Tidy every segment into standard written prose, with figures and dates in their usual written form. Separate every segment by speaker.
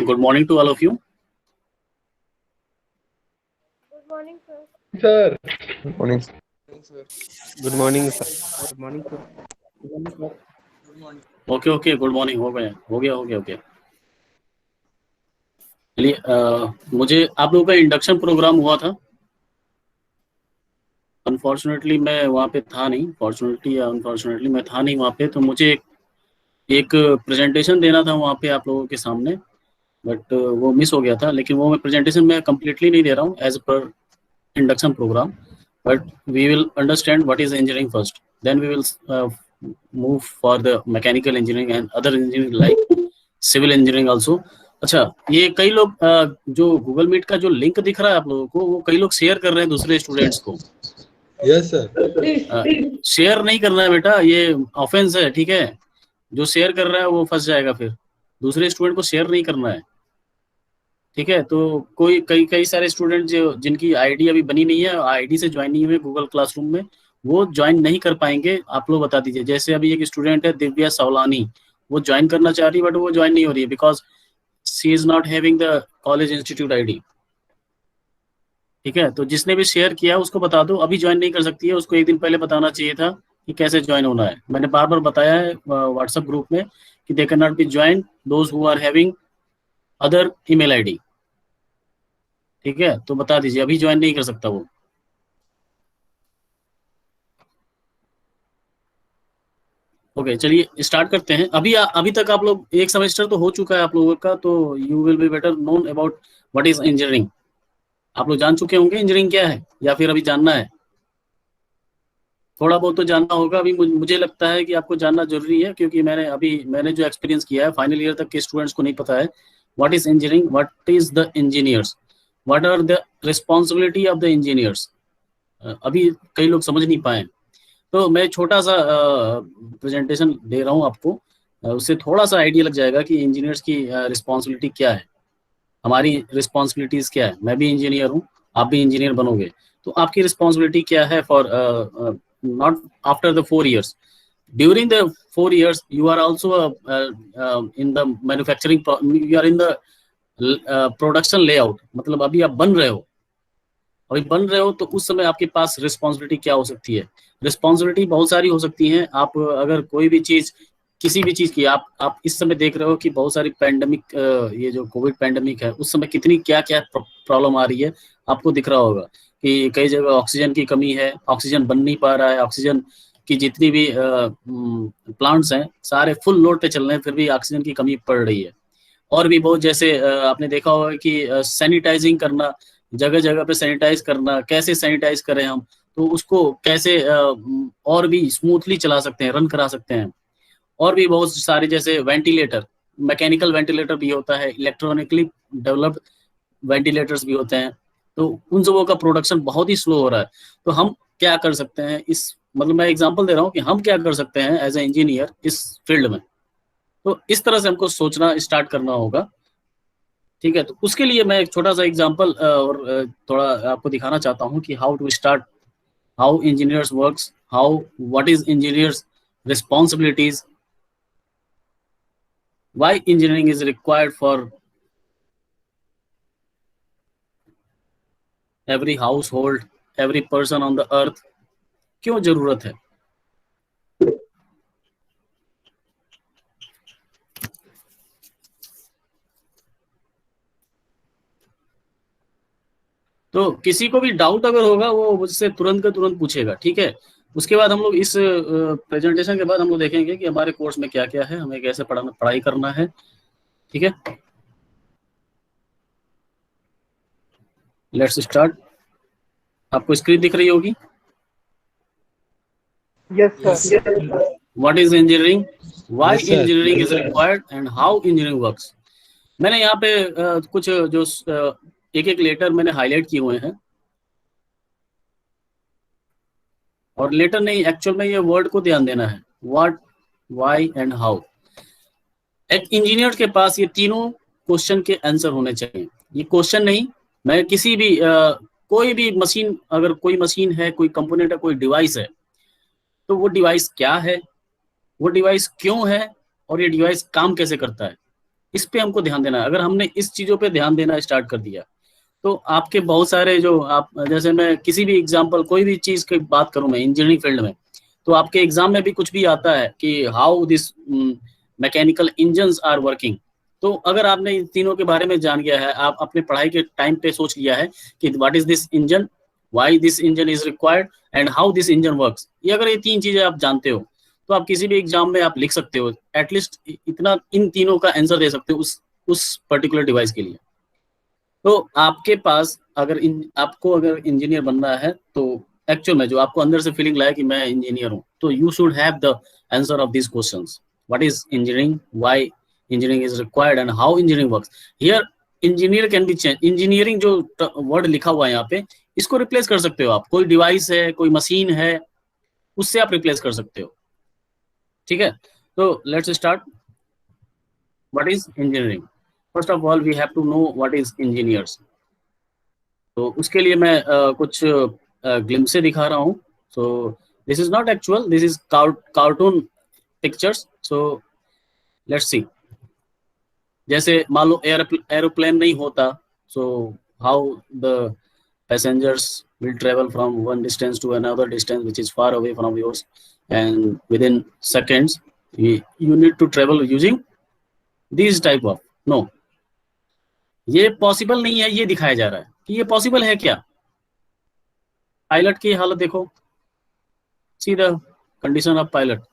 Speaker 1: Good morning to all of you.
Speaker 2: Good morning, sir.
Speaker 3: Sir.
Speaker 4: Good morning.
Speaker 5: Good morning, sir.
Speaker 6: Good morning, sir.
Speaker 1: Okay good morning हो गया okay. चलिए, मुझे आप लोगों का induction programme हुआ था। अनफॉर्चुनेटली मैं वहाँ पे था नहीं, फॉर्चुनेटली या अनफॉर्चुनेटली मैं था नहीं वहाँ पे, तो मुझे एक प्रेजेंटेशन देना था वहाँ पे आप लोगों के सामने, बट वो मिस हो गया था। लेकिन वो मैं प्रेजेंटेशन मैं कम्प्लीटली नहीं दे रहा हूँ as per induction programme, but we will understand what is engineering first, then we will move for the mechanical engineering and other engineering like civil engineering also. अच्छा, ये कई लोग जो गूगल मीट का जो लिंक दिख रहा है आप लोगों को, वो कई लोग शेयर कर रहे हैं दूसरे स्टूडेंट्स को।
Speaker 3: Yes sir.
Speaker 1: शेयर नहीं करना है बेटा, ये ऑफेंस है, ठीक है। जो शेयर कर रहा है वो फंस जाएगा, फिर दूसरे स्टूडेंट को शेयर नहीं करना है, ठीक है। तो कोई कई सारे स्टूडेंट जो जिनकी आईडी अभी बनी नहीं है, आईडी से ज्वाइन नहीं हुए गूगल क्लासरूम में, वो ज्वाइन नहीं कर पाएंगे। आप लोग बता दीजिए। जैसे अभी एक स्टूडेंट है दिव्या सवलानी, वो ज्वाइन करना चाह रही है बट वो ज्वाइन नहीं हो रही है because she is not having the college institute ID, ठीक है। तो जिसने भी शेयर किया उसको बता दो, अभी ज्वाइन नहीं कर सकती है, उसको एक दिन पहले बताना चाहिए था कि कैसे ज्वाइन होना है। मैंने बार बार बताया है व्हाट्सएप ग्रुप में कि they can not be join those who are having other email ID, ठीक है। तो बता दीजिए, अभी ज्वाइन नहीं कर सकता वो। ओके, चलिए स्टार्ट करते हैं। अभी तक आप लोग एक सेमेस्टर तो हो चुका है आप लोगों का, तो you will be better known about what is engineering. आप लोग जान चुके होंगे इंजीनियरिंग क्या है, या फिर अभी जानना है? थोड़ा बहुत तो जानना होगा। अभी मुझे लगता है कि आपको जानना जरूरी है, क्योंकि मैंने जो एक्सपीरियंस किया है, फाइनल ईयर तक के स्टूडेंट्स को नहीं पता है what is engineering, what is the engineers, what are the responsibility of the engineers. अभी कई लोग समझ नहीं पाए। तो मैं छोटा सा प्रेजेंटेशन दे रहा हूँ आपको, उससे थोड़ा सा आइडिया लग जाएगा कि इंजीनियर्स की रिस्पॉन्सिबिलिटी क्या है, हमारी रिस्पॉन्सिबिलिटीज क्या है। मैं भी इंजीनियर हूँ, आप भी इंजीनियर बनोगे, तो आपकी रिस्पॉन्सिबिलिटी क्या है for not after the 4 years, during the 4 years you are also in the manufacturing, you are in the production layout. मतलब अभी आप बन रहे हो, तो उस समय आपके पास रिस्पॉन्सिबिलिटी क्या हो सकती है। रिस्पॉन्सिबिलिटी बहुत सारी हो सकती है। आप अगर कोई भी चीज, किसी भी चीज की, आप इस समय देख रहे हो कि बहुत सारी पैंडेमिक, ये जो कोविड पैंडेमिक है, उस समय कितनी क्या क्या प्रॉब्लम आ रही है, आपको दिख रहा होगा कि कई जगह ऑक्सीजन की कमी है, ऑक्सीजन बन नहीं पा रहा है, ऑक्सीजन की जितनी भी प्लांट्स हैं सारे फुल लोड पे चल रहे हैं, फिर भी ऑक्सीजन की कमी पड़ रही है। और भी बहुत, जैसे आपने देखा होगा कि सैनिटाइजिंग करना, जगह जगह पे सैनिटाइज करना, कैसे सैनिटाइज करें हम, तो उसको कैसे और भी स्मूथली चला सकते हैं, रन करा सकते हैं। और भी बहुत सारे, जैसे वेंटिलेटर, मैकेनिकल वेंटिलेटर भी होता है, इलेक्ट्रॉनिकली डेवलप्ड वेंटिलेटर्स भी होते हैं, तो उन सबों का प्रोडक्शन बहुत ही स्लो हो रहा है। तो हम क्या कर सकते हैं इस, मतलब मैं एग्जांपल दे रहा हूँ कि हम क्या कर सकते हैं एज ए इंजीनियर इस फील्ड में। तो इस तरह से हमको सोचना स्टार्ट करना होगा, ठीक है। तो उसके लिए मैं एक छोटा सा एग्जांपल और थोड़ा आपको दिखाना चाहता हूँ कि how to start, how engineers works, how what is engineers responsibilities, why engineering is required for every household, every person on the earth, क्यों जरूरत है। तो किसी को भी डाउट अगर होगा वो मुझसे तुरंत का तुरंत पूछेगा, ठीक है। उसके बाद हम लोग इस प्रेजेंटेशन के बाद हम लोग देखेंगे कि हमारे कोर्स में क्या क्या है, हमें कैसे पढ़ाई करना है, ठीक है। Let's start. आपको स्क्रीन दिख रही होगी।
Speaker 2: Yes, sir.
Speaker 1: What is engineering, why
Speaker 3: Yes, sir.
Speaker 1: Engineering is required and how engineering works. मैंने यहाँ पे कुछ जो एक एक लेटर मैंने हाईलाइट किए हुए हैं, और लेटर नहीं, एक्चुअल में ये वर्ड को ध्यान देना है, व्हाट, व्हाई एंड हाउ। एक इंजीनियर के पास ये तीनों क्वेश्चन के आंसर होने चाहिए। ये क्वेश्चन नहीं, मैं किसी भी कोई भी मशीन, अगर कोई मशीन है, कोई कंपोनेंट है, कोई डिवाइस है, तो वो डिवाइस क्या है, वो डिवाइस क्यों है, और ये डिवाइस काम कैसे करता है। इस पे हमको ध्यान देना है। अगर हमने इस चीजों पे ध्यान देना स्टार्ट कर दिया तो आपके बहुत सारे जो आप, जैसे मैं किसी भी एग्जांपल कोई भी चीज की बात करूं मैं इंजीनियरिंग फील्ड में, तो आपके एग्जाम में भी कुछ भी आता है कि how this mechanical engines are working. तो अगर आपने इन तीनों के बारे में जान गया है, आप अपने पढ़ाई के टाइम पे सोच लिया है कि what is this engine, why this engine is required and how this engine works, ये अगर ये तीन चीजें आप जानते हो तो आप किसी भी एग्जाम में आप लिख सकते हो, एटलीस्ट इतना इन तीनों का आंसर दे सकते हो उस पर्टिकुलर डिवाइस के लिए। तो आपके पास अगर आपको अगर इंजीनियर बनना है तो एक्चुअल में जो आपको अंदर से फीलिंग लाए कि मैं इंजीनियर हूं, तो you should have the answer of this questions. What is engineering, why engineering is required and how engineering works. Here engineer can be change. Engineering जो वर्ड लिखा हुआ है यहाँ पे, इसको रिप्लेस कर सकते हो आप। कोई डिवाइस है, कोई मशीन है, उससे आप रिप्लेस कर सकते हो। ठीक है, तो let's start. What is engineering? First of all we have to know what is engineers. तो उसके लिए मैं कुछ ग्लिम्स से दिखा रहा हूँ। So this is not actual, this is cartoon pictures. So let's see. जैसे मान लो एरोप्लेन नहीं होता, so how the passengers will travel from one distance to another distance which is far away from yours, and within seconds you need to travel using these type of, no, ये possible नहीं है। ये दिखाया जा रहा है कि ये पॉसिबल है क्या। पायलट की हालत देखो, see the condition of pilot.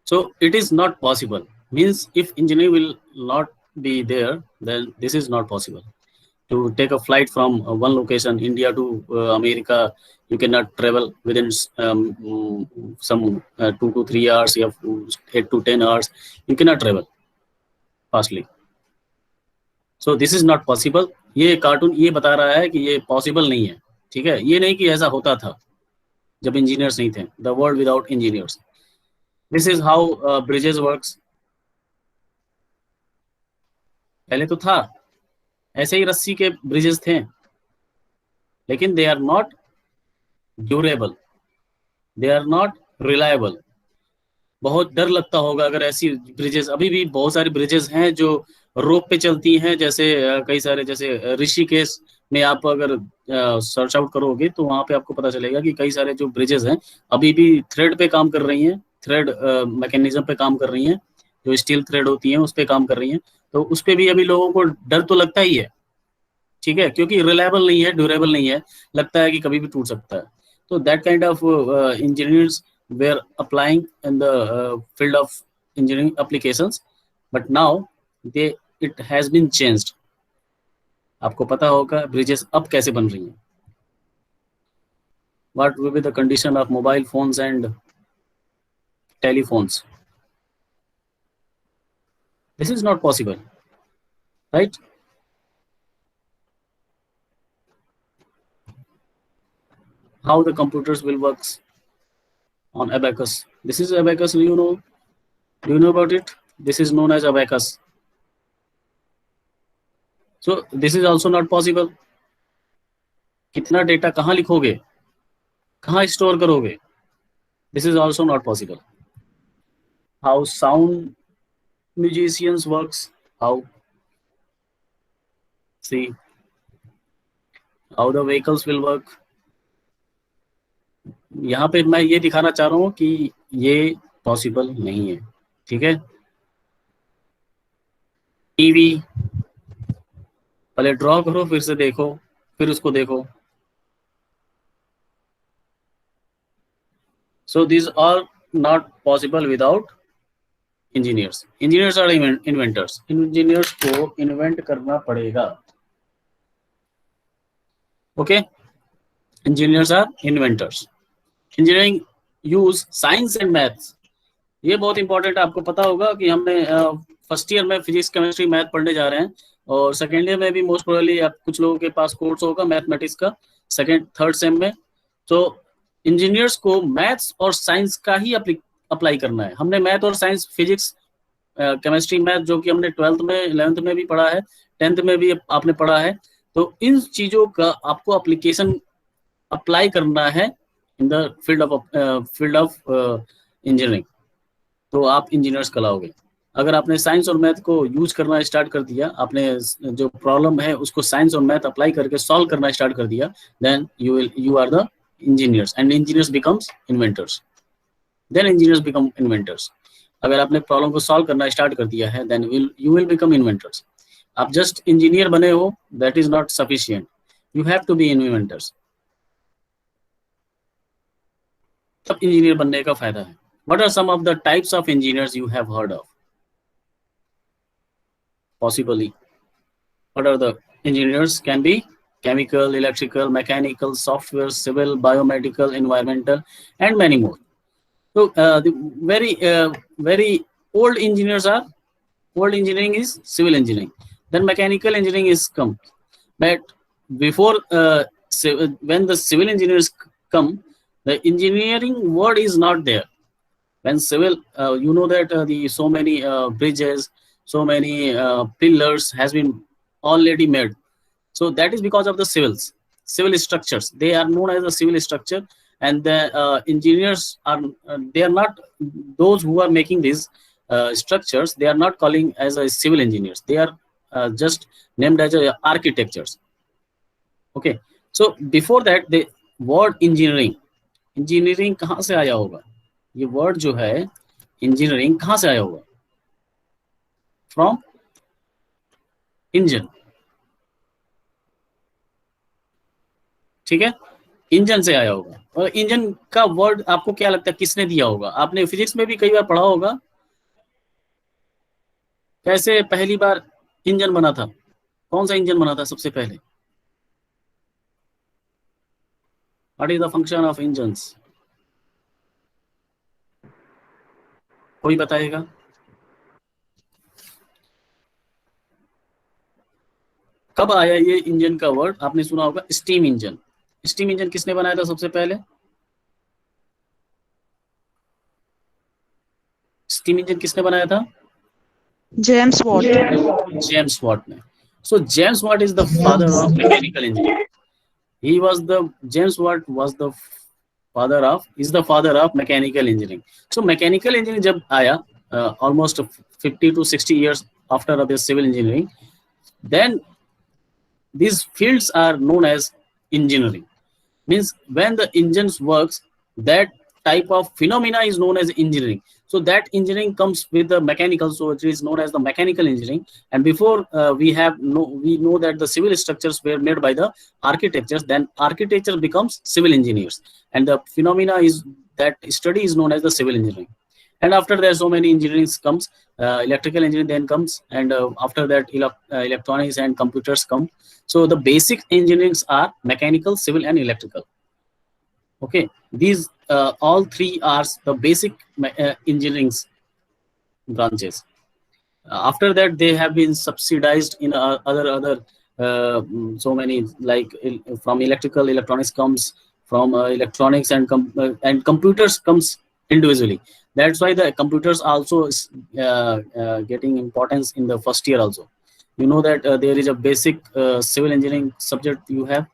Speaker 1: So it is not possible, means if engineer will not be there, then this is not possible. To take a flight from one location, India to America, you cannot travel within some 2 to 3 hours. You have 8 to 10 hours. You cannot travel fastly. So this is not possible. ये cartoon ये बता रहा है कि ये possible नहीं है। ठीक है, ये नहीं कि ऐसा होता था जब इंजीनियर्स नहीं थे। The world without engineers. This is how bridges works. पहले तो था ऐसे ही रस्सी के ब्रिजेस थे, लेकिन they are not durable, they are not reliable. बहुत डर लगता होगा अगर ऐसी ब्रिजेस, अभी भी बहुत सारी ब्रिजेस हैं जो रोप पे चलती हैं। जैसे कई सारे, जैसे ऋषिकेश में आप अगर सर्च आउट करोगे तो वहां पे आपको पता चलेगा कि कई सारे जो ब्रिजेस हैं अभी भी थ्रेड पे काम कर रही हैं, थ्रेड मैकेनिज्म पे काम कर रही हैं, जो स्टील थ्रेड होती हैं उस पे काम कर रही हैं। तो उस पे भी अभी लोगों को डर तो लगता ही है। ठीक है, क्योंकि रिलायबल नहीं है, ड्यूरेबल नहीं है, लगता है कि कभी भी टूट सकता है। तो that kind of engineers were applying in the field of engineering applications, but now they it has been changed. आपको पता होगा ब्रिजेस अब कैसे बन रही हैं। What will be the condition of mobile phones and telephones? This is not possible, right? How the computers will works on abacus? This is abacus. Do you know about it? This is known as abacus. So this is also not possible. कितना data कहाँ लिखोगे, कहाँ store करोगे? This is also not possible. How sound musicians works? How? See how the vehicles will work. यहाँ पे मैं ये दिखाना चाह रहा हूँ कि ये पॉसिबल नहीं है। ठीक है, टीवी पहले ड्रॉ करो, फिर से देखो, फिर उसको देखो। So these are not possible without engineers. Engineers are inventors. Engineers को इन्वेंट करना पड़ेगा। Okay, engineers are inventors. Engineering use science and maths. ये बहुत इंपॉर्टेंट है। आपको पता होगा कि हमने फर्स्ट ईयर में फिजिक्स केमिस्ट्री मैथ पढ़ने जा रहे हैं, और सेकेंड ईयर में भी मोस्ट प्रोबेबली कुछ लोगों के पास कोर्स होगा मैथमेटिक्स का सेकेंड थर्ड सेम में। तो इंजीनियर्स को मैथ्स और साइंस का ही अप्लाई करना है। हमने मैथ और साइंस, फिजिक्स केमिस्ट्री मैथ, जो कि हमने 12th में 11th में भी पढ़ा है, 10th में भी आपने पढ़ा है। तो इन चीजों का आपको एप्लीकेशन अप्लाई करना है इन द फील्ड ऑफ इंजीनियरिंग। तो आप इंजीनियर्स कहलाओगे। अगर आपने साइंस और मैथ को यूज करना स्टार्ट कर दिया, आपने जो प्रॉब्लम है उसको साइंस और मैथ अप्लाई करके सॉल्व करना स्टार्ट कर दिया, then you are the engineers, and engineers becomes inventors. Then engineers become inventors. अगर आपने प्रॉब्लम को सॉल्व करना स्टार्ट कर दिया है, then you will become inventors. आप जस्ट इंजीनियर बने हो, that is not sufficient, you have to be inventors. तब इंजीनियर बनने का फायदा है। What are some of the types of engineers you have heard of? Possibly. What are the engineers? Can be chemical, electrical, mechanical, software, civil, biomedical, environmental, and many more. So the very old engineers are, old engineering is civil engineering. Then mechanical engineering is come. But before when the civil engineers come, the engineering word is not there. When civil, you know that the so many bridges, so many pillars has been already made. So that is because of the civil structures. They are known as a civil structure, and the engineers are they are not those who are making these structures. They are not calling as a civil engineers. They are just named as a architectures. Okay. So before that, the word engineering कहाँ से आया होगा? ये word जो है engineering कहां से आया होगा? From engine. ठीक है, इंजन से आया होगा। और इंजन का वर्ड आपको क्या लगता है किसने दिया होगा? आपने फिजिक्स में भी कई बार पढ़ा होगा, कैसे पहली बार इंजन बना था? कौन सा इंजन बना था सबसे पहले? What is the function of engines? कोई बताएगा? कब आया ये इंजन का वर्ड? आपने सुना होगा स्टीम इंजन। स्टीम इंजन किसने बनाया था सबसे पहले? स्टीम इंजन किसने बनाया था?
Speaker 4: James Watt.
Speaker 1: जेम्स वॉट ने। So James Watt is the father of mechanical engineering. James Watt was the is the father of mechanical engineering. So mechanical engineering जब आया almost 50 to 60 years after the civil engineering, then these fields are known as engineering. Means when the engines works, that type of phenomena is known as engineering. So that engineering comes with the mechanical, so it is known as the mechanical engineering. And before we know that the civil structures were made by the architectures, then architecture becomes civil engineers, and the phenomena is that study is known as the civil engineering. And after there so many engineering comes, electrical engineering then comes, and after that electronics and computers come. So the basic engineerings are mechanical, civil, and electrical. Okay, these all three are the basic engineering branches. After that, they have been subsidized in other so many, like from electrical, electronics comes, from electronics and computers comes individually. That's why the computers also is getting importance in the first year also. You know that there is a basic civil engineering subject you have.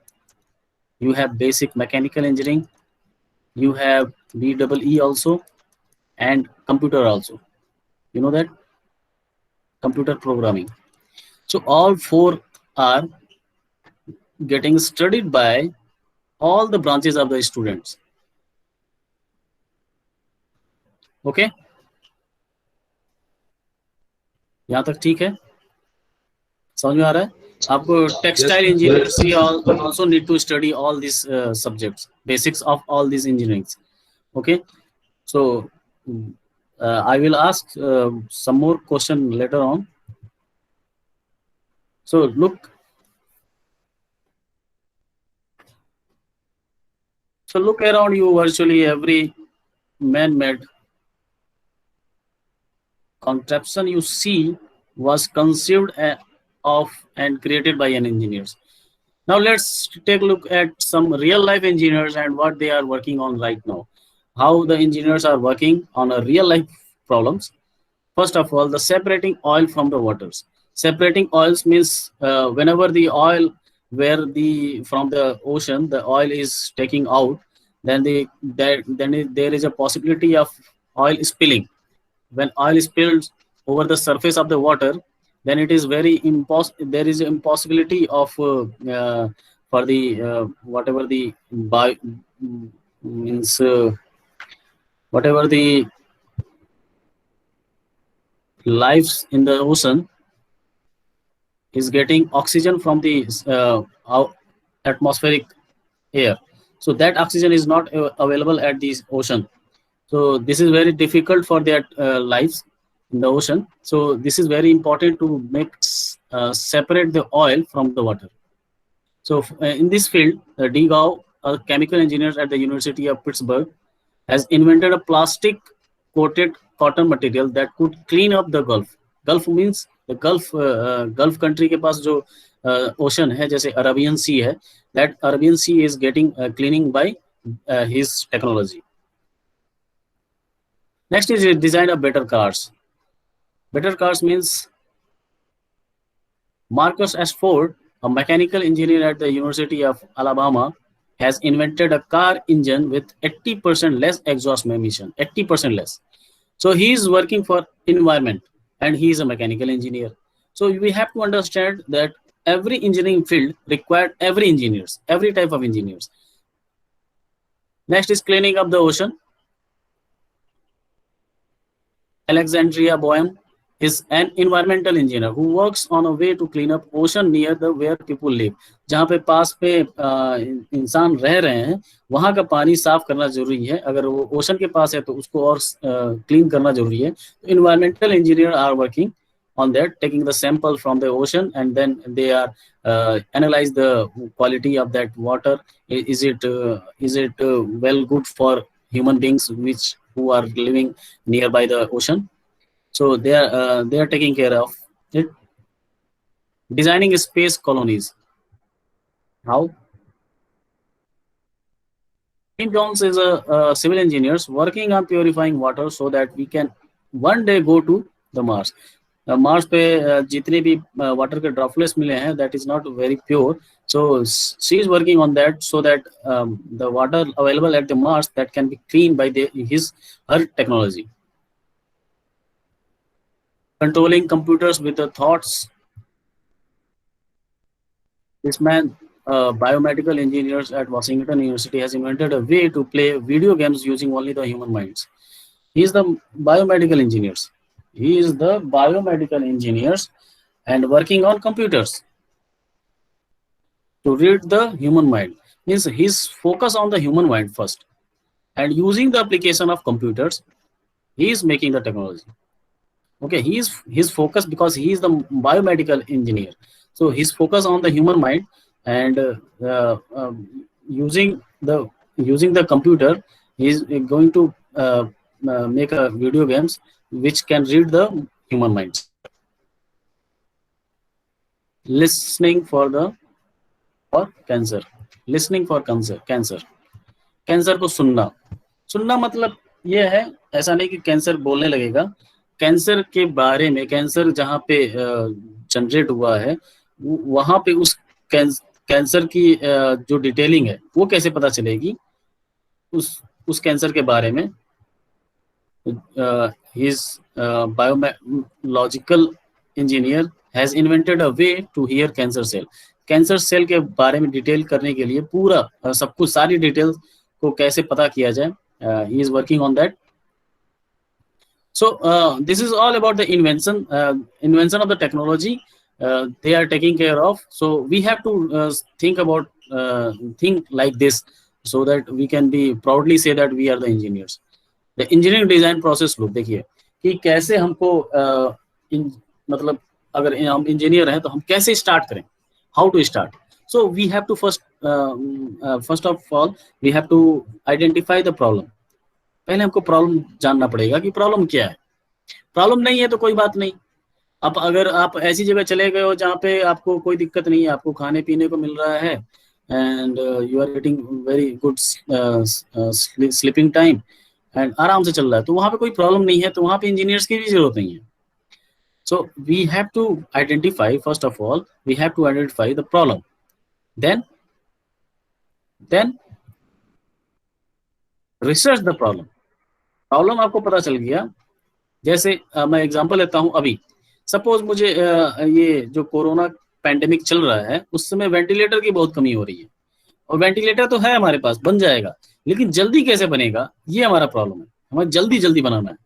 Speaker 1: You have basic mechanical engineering, you have BEE also, and computer also. You know that? Computer programming. So all four are getting studied by all the branches of the students. Okay? यहाँ तक ठीक है? समझ में आ रहा है? आपको textile engineers also need to study all these subjects, basics of all these engineerings. Okay, so I will ask some more question later on. So look around you. Virtually every man-made contraption you see was conceived of and created by an engineers. Now let's take a look at some real life engineers and what they are working on right now. How the engineers are working on a real life problems. First of all, the separating oil from the waters. Separating oils means whenever the oil from the ocean, the oil is taking out, then there is a possibility of oil spilling. when oil is spilled over the surface of the water, then it is very there is impossibility of for the whatever the means whatever the lives in the ocean is getting oxygen from the atmospheric air. So that oxygen is not available at the ocean. So this is very difficult for their lives in the ocean. So this is very important to make separate the oil from the water. So in this field, D. Gao, a chemical engineer at the University of Pittsburgh, has invented a plastic coated cotton material that could clean up the Gulf. Gulf means the Gulf country के पास जो ocean है, जैसे Arabian Sea है, that Arabian Sea is getting cleaning by his technology. Next is the design of better cars. Better cars means Marcus S. Ford, a mechanical engineer at the University of Alabama, has invented a car engine with 80% less exhaust emission, 80% less. So he is working for environment and he is a mechanical engineer. So we have to understand that every engineering field required every engineers, every type of engineers. Next is cleaning up the ocean. Alexandria Boehm is an environmental engineer who works on a way to clean up ocean near the where people live. जहाँ पे पास पे इंसान रह रहे हैं वहाँ का पानी साफ करना जरूरी है. अगर वो ओशन के पास है तो उसको और क्लीन करना जरूरी है. तो environmental engineer are working on that, taking the sample from the ocean and then they are analyze the quality of that water. Is it well good for human beings who are living nearby the ocean? So they are taking care of it. Designing space colonies. How? Tim Jones is a civil engineer working on purifying water so that we can one day go to the Mars. Mars पे जितने भी water के droplets मिले हैं, that is not very pure. So she is working on that so that the water available at the Mars that can be cleaned by her technology. Controlling computers with the thoughts. This man, biomedical engineers at Washington University, has invented a way to play video games using only the human minds. He is the biomedical engineers. He is the biomedical engineers and working on computers to read the human mind. Means his focus on the human mind first, and using the application of computers, he is making the technology. Okay, his focus, because he is the biomedical engineer, so his focus on the human mind and using the computer, he is going to make a video games which can read the human minds. Listening for cancer. Listening for cancer. Cancer को सुनना मतलब ये है, ऐसा नहीं कि cancer बोलने लगेगा. कैंसर के बारे में, कैंसर जहाँ पे जनरेट हुआ है वहाँ पे उस कैंसर की जो डिटेलिंग है वो कैसे पता चलेगी उस कैंसर के बारे में. his biological engineer has invented a way to hear cancer cell. Cancer cell के बारे में डिटेल करने के लिए पूरा सब कुछ, सारी डिटेल्स को कैसे पता किया जाए. He is working on that. So this is all about the invention of the technology they are taking care of. So we have to think like this so that we can be proudly say that we are the engineers. The engineering design process look, देखिए कि कैसे हमको मतलब अगर हम engineer हैं तो हम कैसे स्टार्ट करें, how to start. So we have to first of all we have to identify the problem. पहले हमको प्रॉब्लम जानना पड़ेगा कि प्रॉब्लम क्या है. प्रॉब्लम नहीं है तो कोई बात नहीं. अब अगर आप ऐसी जगह चले गए हो जहाँ पे आपको कोई दिक्कत नहीं है, आपको खाने पीने को मिल रहा है and you are getting very good sleeping time and आराम से चल रहा है, तो वहाँ पे कोई प्रॉब्लम नहीं है, तो वहाँ पे इंजीनियर्स की भी जरूरत नहीं है. So we have to identify, first of all we have to identify the problem, then research the problem. Problem आपको पता चल गया, जैसे मैं एग्जांपल लेता हूं, अभी सपोज मुझे ये जो कोरोना पैंडेमिक चल रहा है उस समय वेंटिलेटर की बहुत कमी हो रही है, और वेंटिलेटर तो है हमारे पास, बन जाएगा, लेकिन जल्दी कैसे बनेगा, ये हमारा प्रॉब्लम है, हमें जल्दी जल्दी बनाना है।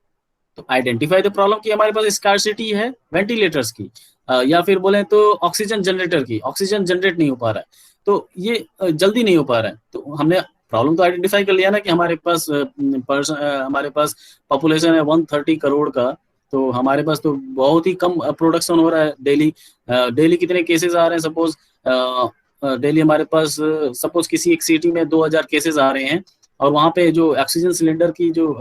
Speaker 1: तो आइडेंटिफाई द प्रॉब्लम कि हमारे पास स्कार्सिटी है वेंटिलेटर्स की, या फिर बोले तो ऑक्सीजन जनरेटर की, ऑक्सीजन जनरेट नहीं हो पा रहा है, तो ये जल्दी नहीं हो पा रहा है। तो हमने प्रॉब्लम तो आइडेंटिफाई कर लिया ना कि हमारे पास हमारे पास पॉपुलेशन है 130 करोड़ का, तो हमारे पास तो बहुत ही कम प्रोडक्शन हो रहा है डेली। डेली कितने केसेस आ रहे हैं, सपोज डेली हमारे पास सपोज किसी एक सिटी में 2000 केसेस आ रहे हैं, और वहाँ पे जो ऑक्सीजन सिलेंडर की जो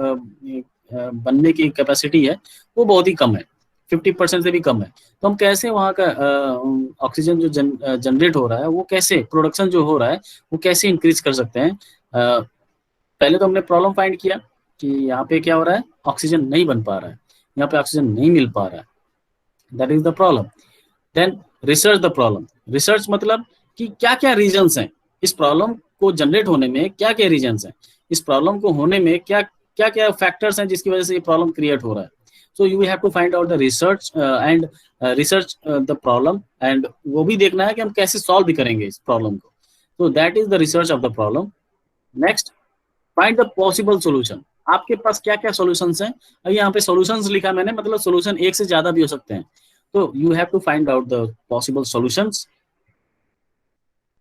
Speaker 1: बनने की कैपेसिटी है वो बहुत ही कम है, 50% से भी कम है। तो हम कैसे वहाँ का ऑक्सीजन जो जनरेट हो रहा है, वो कैसे प्रोडक्शन जो हो रहा है वो कैसे इंक्रीज कर सकते हैं। पहले तो हमने प्रॉब्लम फाइंड किया कि यहाँ पे क्या हो रहा है, ऑक्सीजन नहीं बन पा रहा है, यहाँ पे ऑक्सीजन नहीं मिल पा रहा है, that is the problem. Then research the problem. Research मतलब कि क्या क्या रीजंस हैं इस प्रॉब्लम को जनरेट होने में, क्या क्या रीजंस हैं इस प्रॉब्लम को होने में, क्या क्या क्या फैक्टर्स हैं जिसकी वजह से ये प्रॉब्लम क्रिएट हो रहा है। So you have to find out the research and research the problem, and वो भी देखना है कि हम कैसे सॉल्व भी करेंगे इस प्रॉब्लम को। तो that is the research of the problem. Next, find the possible solution. आपके पास क्या क्या सोल्यूशंस हैं, और यहाँ पे सोल्यूशंस लिखा मैंने, मतलब सोल्यूशन एक से ज्यादा भी हो सकते हैं। तो you have to find out the possible solutions,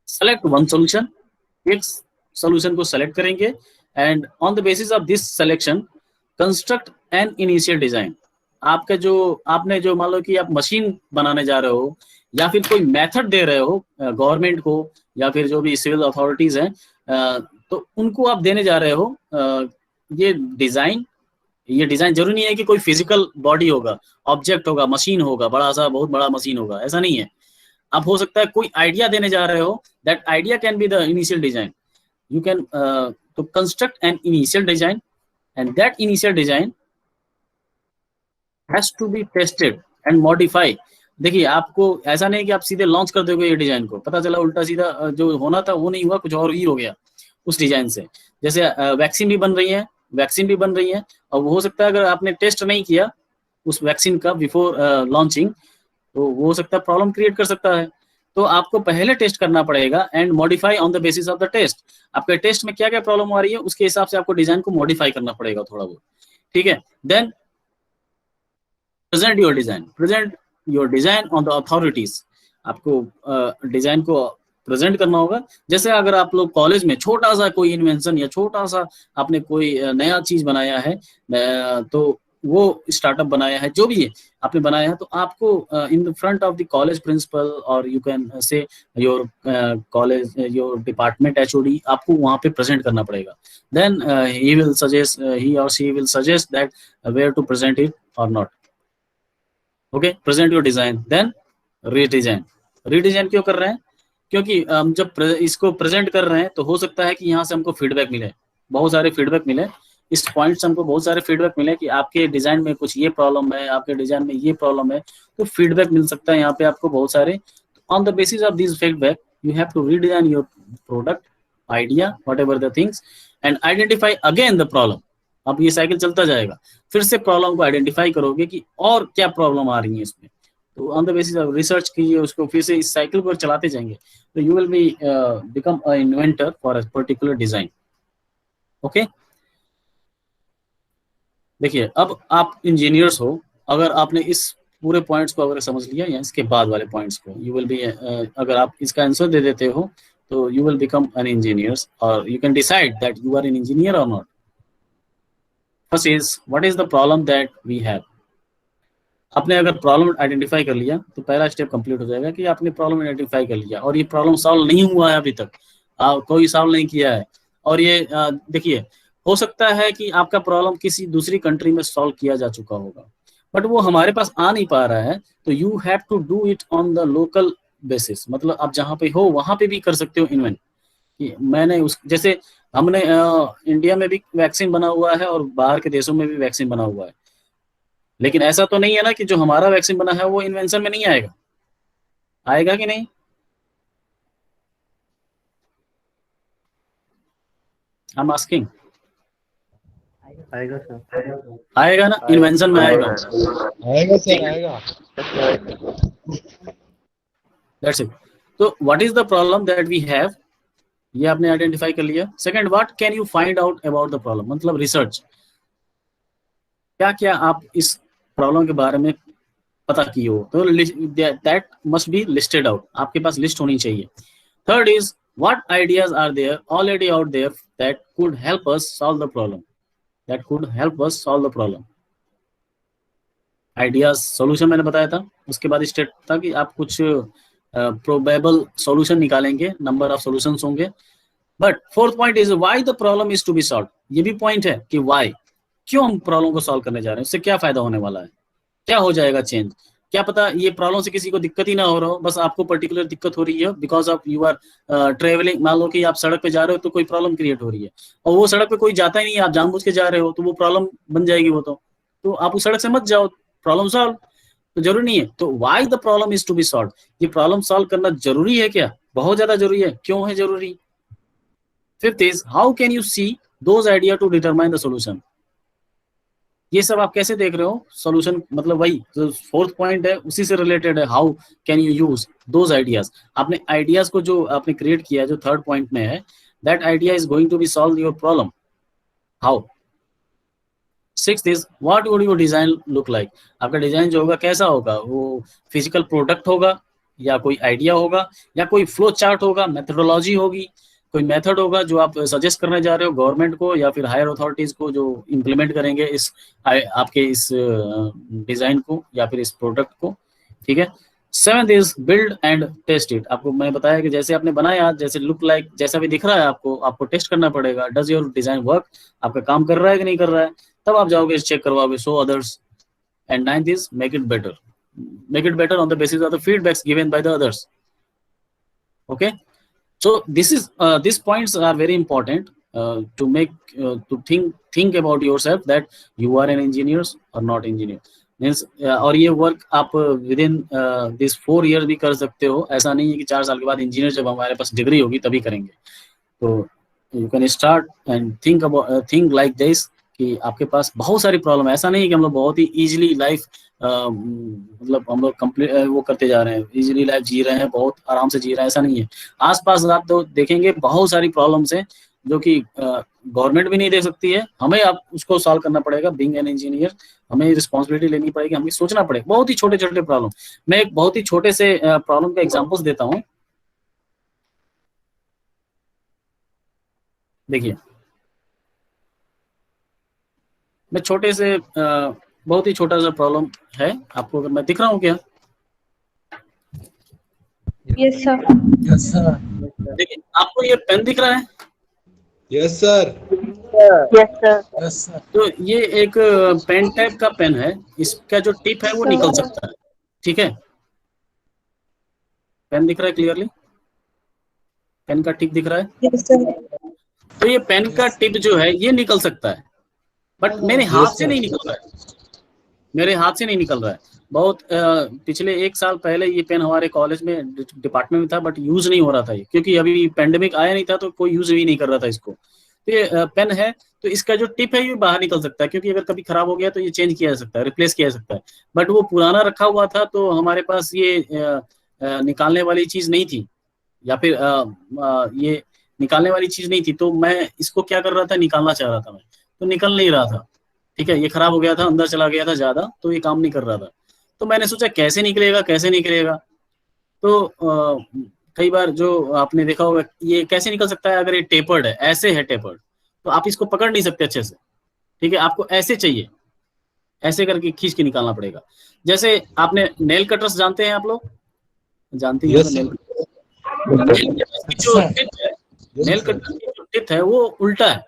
Speaker 1: select one solution, एक सॉल्यूशन को सेलेक्ट करेंगे, and on the basis of this selection construct an initial design. आपका जो आपने जो मान लो कि आप मशीन बनाने जा रहे हो, या फिर कोई मेथड दे रहे हो गवर्नमेंट को, या फिर जो भी सिविल अथॉरिटीज हैं, तो उनको आप देने जा रहे हो ये डिजाइन। ये डिजाइन जरूरी नहीं है कि कोई फिजिकल बॉडी होगा, ऑब्जेक्ट होगा, मशीन होगा, बड़ा सा बहुत बड़ा मशीन होगा, ऐसा नहीं है। आप हो सकता है कोई आइडिया देने जा रहे हो, that idea can be the initial design. You can to construct an initial design, and that initial design has to be tested and modify। देखिए, आपको ऐसा नहीं कि आप सीधे लॉन्च कर दोगे ये डिजाइन को, पता चला उल्टा सीधा जो होना था वो नहीं हुआ, कुछ और ही हो गया उस डिजाइन से। जैसे वैक्सीन भी बन रही है, वैक्सीन भी बन रही है, और वो हो सकता है अगर आपने टेस्ट नहीं किया उस वैक्सीन का बिफोर लॉन्चिंग, तो वो हो सकता है प्रॉब्लम क्रिएट कर सकता है। तो आपको पहले टेस्ट करना पड़ेगा and modify on the basis of the test. आपके टेस्ट में क्या क्या प्रॉब्लम आ रही है उसके हिसाब से आपको डिजाइन को मॉडिफाई करना पड़ेगा थोड़ा बहुत, ठीक है। Then present your design on the authorities. आपको डिजाइन को प्रेजेंट करना होगा। जैसे अगर आप लोग कॉलेज में छोटा सा कोई इन्वेंशन या छोटा सा आपने कोई नया चीज बनाया है, तो वो स्टार्टअप बनाया है, जो भी है आपने बनाया है, तो आपको in the front of the college principal, or you can say your college your department HOD, आपको वहां पे प्रेजेंट करना पड़ेगा। Then he will suggest, he or she will suggest that where to present it or not. Okay, present your design, then redesign. Redesign क्यों कर रहे हैं, क्योंकि हम जब इसको प्रेजेंट कर रहे हैं तो हो सकता है कि यहाँ से हमको फीडबैक मिले, बहुत सारे फीडबैक मिले, इस पॉइंट से हमको बहुत सारे फीडबैक मिले कि आपके डिजाइन में कुछ ये प्रॉब्लम है, आपके डिजाइन में ये प्रॉब्लम है, तो फीडबैक मिल सकता है यहाँ पे आपको बहुत सारे। On the basis of this feedback you have to redesign your product idea, whatever the things, and identify again the problem. अब ये साइकिल चलता जाएगा, फिर से प्रॉब्लम को आइडेंटिफाई करोगे कि और क्या प्रॉब्लम आ रही है इसमें, तो on the basis of research कीजिए उसको, फिर से इस साइकिल को चलाते जाएंगे, तो you will be become a inventor for a particular design. Okay, देखिए अब आप इंजीनियर्स हो, अगर आपने इस पूरे पॉइंट्स को अगर समझ लिया या इसके बाद वाले पॉइंट्स को, यू विल बी, अगर आप इसका आंसर दे देते हो तो you will become an engineers, or you can decide that you are an engineer or not. First is what is the problem that we have. आपने अगर प्रॉब्लम आइडेंटिफाई कर लिया तो पहला स्टेप कंप्लीट हो जाएगा कि आपने प्रॉब्लम आइडेंटिफाई कर लिया, और ये प्रॉब्लम सॉल्व नहीं हुआ है अभी तक, कोई सॉल्व नहीं किया है। और ये देखिए, हो सकता है कि आपका प्रॉब्लम किसी दूसरी कंट्री में सॉल्व किया जा चुका होगा, बट वो हमारे पास आ नहीं पा रहा है, तो you have to do it on the local basis. मतलब आप जहाँ पे हो वहां पे भी कर सकते हो इन्वेंट, कि मैंने उस जैसे हमने इंडिया में भी वैक्सीन बना हुआ है और बाहर के देशों में भी वैक्सीन बना हुआ है, लेकिन ऐसा तो नहीं है ना कि जो हमारा वैक्सीन बना है वो इन्वेंशन में नहीं आएगा, आएगा कि नहीं? I am asking.
Speaker 5: आएगा सर।
Speaker 1: आएगा ना, इन्वेंशन में आएगा।
Speaker 3: आएगा सर, आएगा।
Speaker 1: That's it. तो what is the problem that we have, ये आपने आइडेंटिफाई कर लिया। Second, what can you find out about the problem, मतलब रिसर्च, क्या क्या आप इस प्रॉब्लम के बारे में पता किए हो, तो that must be listed out, आपके पास लिस्ट होनी चाहिए। Third is what ideas are there already out there that could help us solve the problem, that could help us solve the problem. Ideas, solution मैंने बताया था, उसके बाद state था कि आप कुछ प्रोबेबल सॉल्यूशन निकालेंगे, नंबर ऑफ सॉल्यूशंस होंगे। But fourth point is why the problem is to be solve, ये भी पॉइंट है कि व्हाई, क्यों हम प्रॉब्लम को सॉल्व करने जा रहे हैं, उससे क्या फायदा होने वाला है, क्या हो जाएगा चेंज। क्या पता ये प्रॉब्लम से किसी को दिक्कत ही ना हो रहा हो, बस आपको पर्टिकुलर दिक्कत हो रही है because of you are travelling. मान लो कि आप सड़क पे जा रहे हो तो कोई प्रॉब्लम क्रिएट हो रही है, और वो सड़क पे कोई जाता ही नहीं है, आप जानबूझ के जा रहे हो, तो वो प्रॉब्लम बन जाएगी। वो तो आप उस सड़क से मत जाओ, प्रॉब्लम सॉल्व। तो जरूरी नहीं है, तो why the problem is to be solve, ये प्रॉब्लम सॉल्व करना जरूरी है क्या, बहुत ज्यादा जरूरी है, क्यों है जरूरी। Fifth is how can you see those idea to determine the solution, ये सब आप कैसे देख रहे हो सॉल्यूशन, मतलब वही जो फोर्थ पॉइंट है उसी से रिलेटेड है, how can you use those ideas. आपने आइडियाज को जो आपने क्रिएट किया जो थर्ड पॉइंट में है, that idea is going to be solve your problem, how. Sixth is what would your design look like, आपका डिजाइन जो होगा कैसा होगा, वो फिजिकल प्रोडक्ट होगा या कोई आइडिया होगा या कोई फ्लो चार्ट होगा, मेथोडोलॉजी होगी, कोई मेथड होगा जो आप सजेस्ट करने जा रहे हो गवर्नमेंट को या फिर हायर अथॉरिटीज को जो इम्प्लीमेंट करेंगे इस आपके इस डिजाइन को या फिर इस प्रोडक्ट को, ठीक है। Seventh is build and test it, आपको मैं बताया कि जैसे आपने बनाया, जैसे लुक लाइक जैसा भी दिख रहा है आपको टेस्ट करना पड़ेगा, डज योर डिजाइन वर्क, आपका काम कर रहा है कि नहीं कर रहा है, तब आप जाओगे चेक करवाओगे, so others. And ninth is make it better on the basis of the feedbacks given by the others. Okay, so these points are very important to make to think about yourself that you are an engineer or not engineer means और ये work आप with in this 4 years भी कर सकते हो, ऐसा नहीं है कि 4 साल के बाद इंजीनियर जब हमारे पास डिग्री होगी तभी करेंगे। तो you can start and think like this कि आपके पास बहुत सारी प्रॉब्लम है, ऐसा नहीं है कि हम लोग बहुत ही इजीली लाइफ मतलब हम लोग कंप्लीट वो करते जा रहे हैं, इजीली लाइफ जी रहे हैं, बहुत आराम से जी रहे हैं, ऐसा नहीं है। आसपास आप तो देखेंगे बहुत सारी प्रॉब्लम्स हैं जो कि गवर्नमेंट भी नहीं दे सकती है, हमें आप उसको सॉल्व करना पड़ेगा। बीइंग एन इंजीनियर हमें रिस्पॉन्सिबिलिटी लेनी पड़ेगी, हमें सोचना पड़ेगा, बहुत ही छोटे छोटे प्रॉब्लम। मैं एक बहुत ही छोटे से प्रॉब्लम का एग्जाम्पल्स देता हूँ, देखिए मैं छोटे से बहुत ही छोटा सा प्रॉब्लम है, आपको अगर मैं दिख रहा हूँ क्या,
Speaker 2: Yes, sir.
Speaker 3: Yes, sir.
Speaker 1: देखिए आपको ये पेन दिख रहा है,
Speaker 3: Yes, sir.
Speaker 2: Yes, sir.
Speaker 3: Yes, sir.
Speaker 1: तो ये एक पेन टाइप का पेन है, इसका जो टिप है वो निकल सकता है, ठीक है। पेन दिख रहा है क्लियरली, पेन का टिप दिख रहा है,
Speaker 2: Yes, sir.
Speaker 1: तो ये पेन का टिप जो है ये निकल सकता है, बट मेरे हाथ से नहीं निकल रहा है, मेरे हाथ से नहीं निकल रहा है। बहुत पिछले 1 साल पहले ये पेन हमारे कॉलेज में डिपार्टमेंट में था, बट यूज नहीं हो रहा था ये, क्योंकि अभी पेंडेमिक आया नहीं था तो कोई यूज भी नहीं कर रहा था इसको। तो ये पेन है, तो इसका जो टिप है ये बाहर निकल सकता है, क्योंकि अगर कभी खराब हो गया तो ये चेंज किया जा सकता है, रिप्लेस किया जा सकता है। बट वो पुराना रखा हुआ था तो हमारे पास ये निकालने वाली चीज नहीं थी, या फिर ये निकालने वाली चीज नहीं थी, तो मैं इसको क्या कर रहा था, निकालना चाह रहा था मैं, तो निकल नहीं रहा था, ठीक है। ये खराब हो गया था, अंदर चला गया था ज्यादा, तो ये काम नहीं कर रहा था। तो मैंने सोचा कैसे निकलेगा कैसे निकलेगा, तो कई बार जो आपने देखा होगा ये कैसे निकल सकता है, अगर ये टेपर्ड है, ऐसे है टेपर्ड, तो आप इसको पकड़ नहीं सकते अच्छे से, ठीक है, आपको ऐसे चाहिए, ऐसे करके खींच के निकालना पड़ेगा। जैसे आपने नेल कटर्स जानते हैं, आप लोग जानते ही
Speaker 3: Yes,
Speaker 1: होंगे,
Speaker 3: sir.
Speaker 1: जो टिप है,
Speaker 3: Yes,
Speaker 1: नेल
Speaker 3: sir.
Speaker 1: कटर की जो टिप है वो उल्टा है,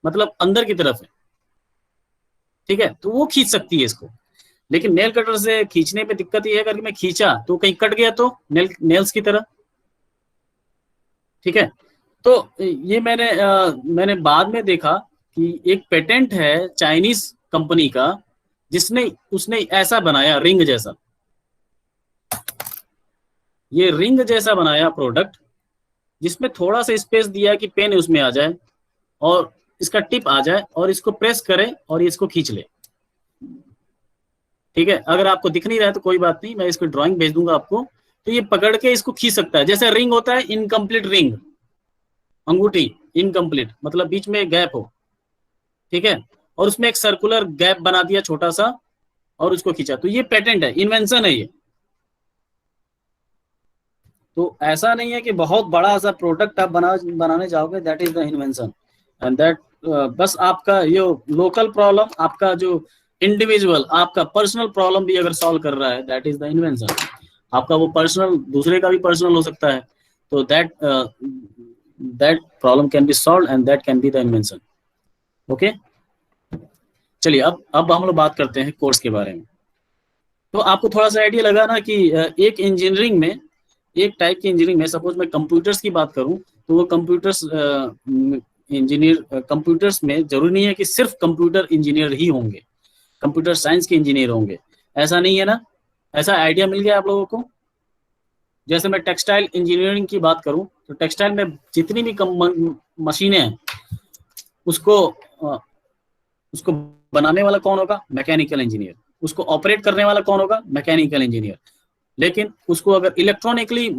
Speaker 1: मतलब अंदर की तरफ है, ठीक है, तो वो खींच सकती है इसको। लेकिन नेल कटर से खींचने पे दिक्कत ये है, अगर मैं खींचा तो कहीं कट गया तो नेल्स की तरह, ठीक है। तो ये मैंने बाद में देखा कि एक पेटेंट है चाइनीज कंपनी का, जिसने उसने ऐसा बनाया रिंग जैसा, ये रिंग जैसा बनाया प्रोडक्ट, जिसमें थोड़ा सा स्पेस दिया कि पेन उसमें आ जाए, और इसका टिप आ जाए और इसको प्रेस करे और इसको खींच ले। ठीक है, अगर आपको दिख नहीं रहा है तो कोई बात नहीं, मैं इसको ड्राइंग भेज दूंगा आपको। तो ये पकड़ के इसको खींच सकता है, जैसे रिंग होता है इनकम्प्लीट रिंग, अंगूठी इनकम्प्लीट मतलब बीच में गैप हो, ठीक है, और उसमें एक सर्कुलर गैप बना दिया छोटा सा और उसको खींचा, तो ये पेटेंट है, इन्वेंशन है ये। तो ऐसा नहीं है कि बहुत बड़ा सा प्रोडक्ट आप बनाने जाओगे, that is the invention and that बस आपका ये लोकल प्रॉब्लम, आपका जो इंडिविजुअल आपका पर्सनल प्रॉब्लम भी अगर सॉल्व कर रहा है, दैट इज द इन्वेंशन। आपका वो पर्सनल दूसरे का भी पर्सनल हो सकता है, तो that problem can be solve and that can be the invention. Okay, चलिए अब हम लोग बात करते हैं कोर्स के बारे में। तो आपको थोड़ा सा आइडिया लगा ना कि एक इंजीनियरिंग में, एक टाइप की इंजीनियरिंग में, सपोज मैं कंप्यूटर्स की बात करूं तो वो कंप्यूटर्स इंजीनियर, कंप्यूटर्स में जरूरी नहीं है कि सिर्फ कंप्यूटर इंजीनियर ही होंगे, कंप्यूटर साइंस के इंजीनियर होंगे, ऐसा नहीं है ना। ऐसा आइडिया मिल गया आप लोगों को। जैसे मैं टेक्सटाइल इंजीनियरिंग की बात करूं तो टेक्सटाइल में जितनी भी मशीनें हैं उसको उसको बनाने वाला कौन होगा? Mechanical engineer. उसको ऑपरेट करने वाला कौन होगा? Mechanical engineer. लेकिन उसको अगर इलेक्ट्रॉनिकली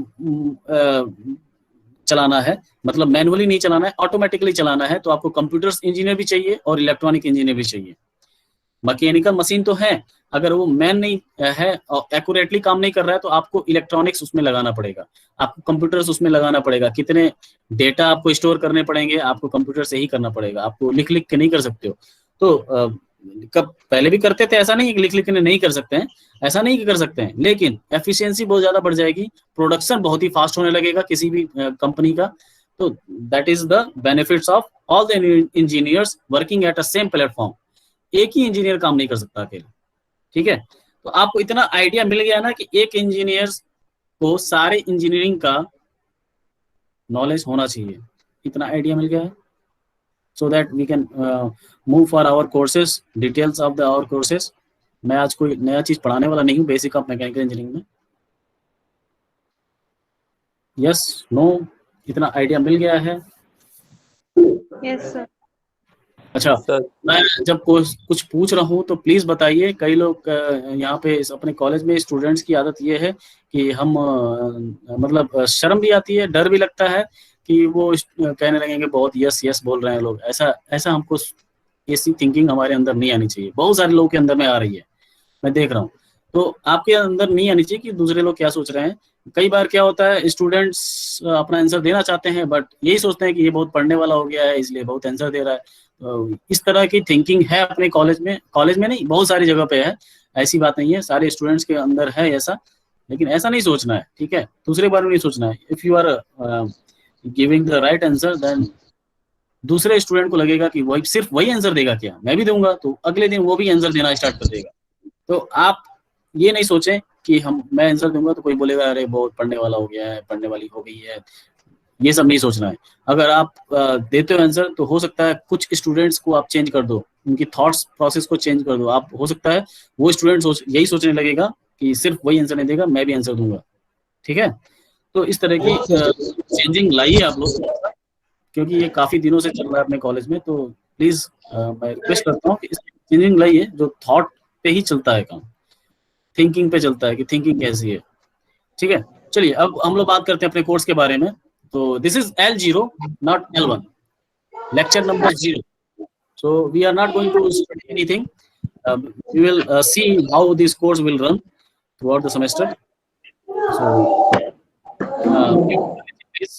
Speaker 1: चलाना है, मतलब मैनुअली नहीं चलाना है, ऑटोमेटिकली चलाना है, तो आपको कंप्यूटर्स इंजीनियर भी चाहिए और इलेक्ट्रॉनिक इंजीनियर भी चाहिए। मैकेनिकल मशीन तो है, अगर वो मैन नहीं है और एक्यूरेटली काम नहीं कर रहा है तो आपको इलेक्ट्रॉनिक्स उसमें लगाना पड़ेगा, आपको कंप्यूटर्स उसमें लगाना पड़ेगा, कितने डेटा आपको स्टोर करने पड़ेंगे, आपको कंप्यूटर से ही करना पड़ेगा, आपको लिख लिख के नहीं कर सकते हो। तो कब पहले भी करते थे, ऐसा नहीं कि लिख लिख के नहीं कर सकते हैं, ऐसा नहीं कि कर सकते हैं, लेकिन एफिशिएंसी बहुत ज्यादा बढ़ जाएगी, प्रोडक्शन बहुत ही फास्ट होने लगेगा किसी भी कंपनी का। तो that is the benefits of all the engineers working at a same platform. एक ही इंजीनियर काम नहीं कर सकता अकेले, ठीक है। तो आपको इतना आइडिया मिल गया ना कि एक इंजीनियर को सारे इंजीनियरिंग का नॉलेज होना चाहिए, इतना आइडिया मिल गया है, so that we can move for our courses, details of the our courses। मैं आज कोई नया चीज पढ़ाने वाला नहीं हूँ बेसिक ऑफ मैकेनिकल इंजीनियरिंग में। यस नो, इतना आइडिया मिल गया है?
Speaker 2: Yes, sir.
Speaker 1: अच्छा,
Speaker 5: सर
Speaker 1: मैं जब कुछ पूछ रहा हूँ तो प्लीज बताइए। कई लोग यहाँ पे अपने कॉलेज में स्टूडेंट्स की आदत ये है कि हम मतलब शर्म भी आती है, डर भी लगता है कि वो कहने लगेंगे बहुत यस यस बोल रहे हैं लोग। ऐसा ऐसा हमको ऐसी थिंकिंग हमारे अंदर नहीं आनी चाहिए, बहुत सारे लोगों के अंदर में आ रही है, मैं देख रहा हूँ। तो आपके अंदर नहीं आनी चाहिए कि दूसरे लोग क्या सोच रहे हैं। कई बार क्या होता है, स्टूडेंट्स अपना आंसर देना चाहते हैं बट यही सोचते हैं कि ये बहुत पढ़ने वाला हो गया है इसलिए बहुत आंसर दे रहा है। तो इस तरह की थिंकिंग है अपने कॉलेज में नहीं, बहुत सारी जगह पे है, ऐसी बात नहीं है, सारे स्टूडेंट्स के अंदर है ऐसा। लेकिन ऐसा नहीं सोचना है, ठीक है, दूसरे बारे में नहीं सोचना है। If you are giving the right answer then दूसरे स्टूडेंट को लगेगा कि वही सिर्फ वही आंसर देगा क्या, मैं भी दूंगा, तो अगले दिन वो भी आंसर देना स्टार्ट कर देगा। तो आप ये नहीं सोचें कि मैं आंसर दूंगा तो कोई बोलेगा अरे बहुत पढ़ने वाला हो गया है, पढ़ने वाली हो गई है, ये सब नहीं सोचना है। अगर आप देते हो आंसर तो हो सकता है कुछ स्टूडेंट्स को आप चेंज कर दो, उनकी थॉट्स प्रोसेस को चेंज कर दो। आप हो सकता है वो स्टूडेंट यही सोचने लगेगा कि सिर्फ वही आंसर नहीं देगा, मैं भी आंसर दूंगा, ठीक है। तो इस तरह की चेंजिंग लाइए आप लोग, क्योंकि ये काफी दिनों से चल रहा है अपने कॉलेज में। तो प्लीज मैं रिक्वेस्ट करता हूँ कि इस चेंजिंग लाइए, जो थॉट पे ही चलता है काम, थिंकिंग पे चलता है कि थिंकिंग कैसी है, ठीक है। चलिए अब हम लोग बात करते हैं अपने कोर्स के बारे में। तो this is L0 not L1, lecture number 0। So we are not going to study anything. We will see how this course will run throughout the semester. So please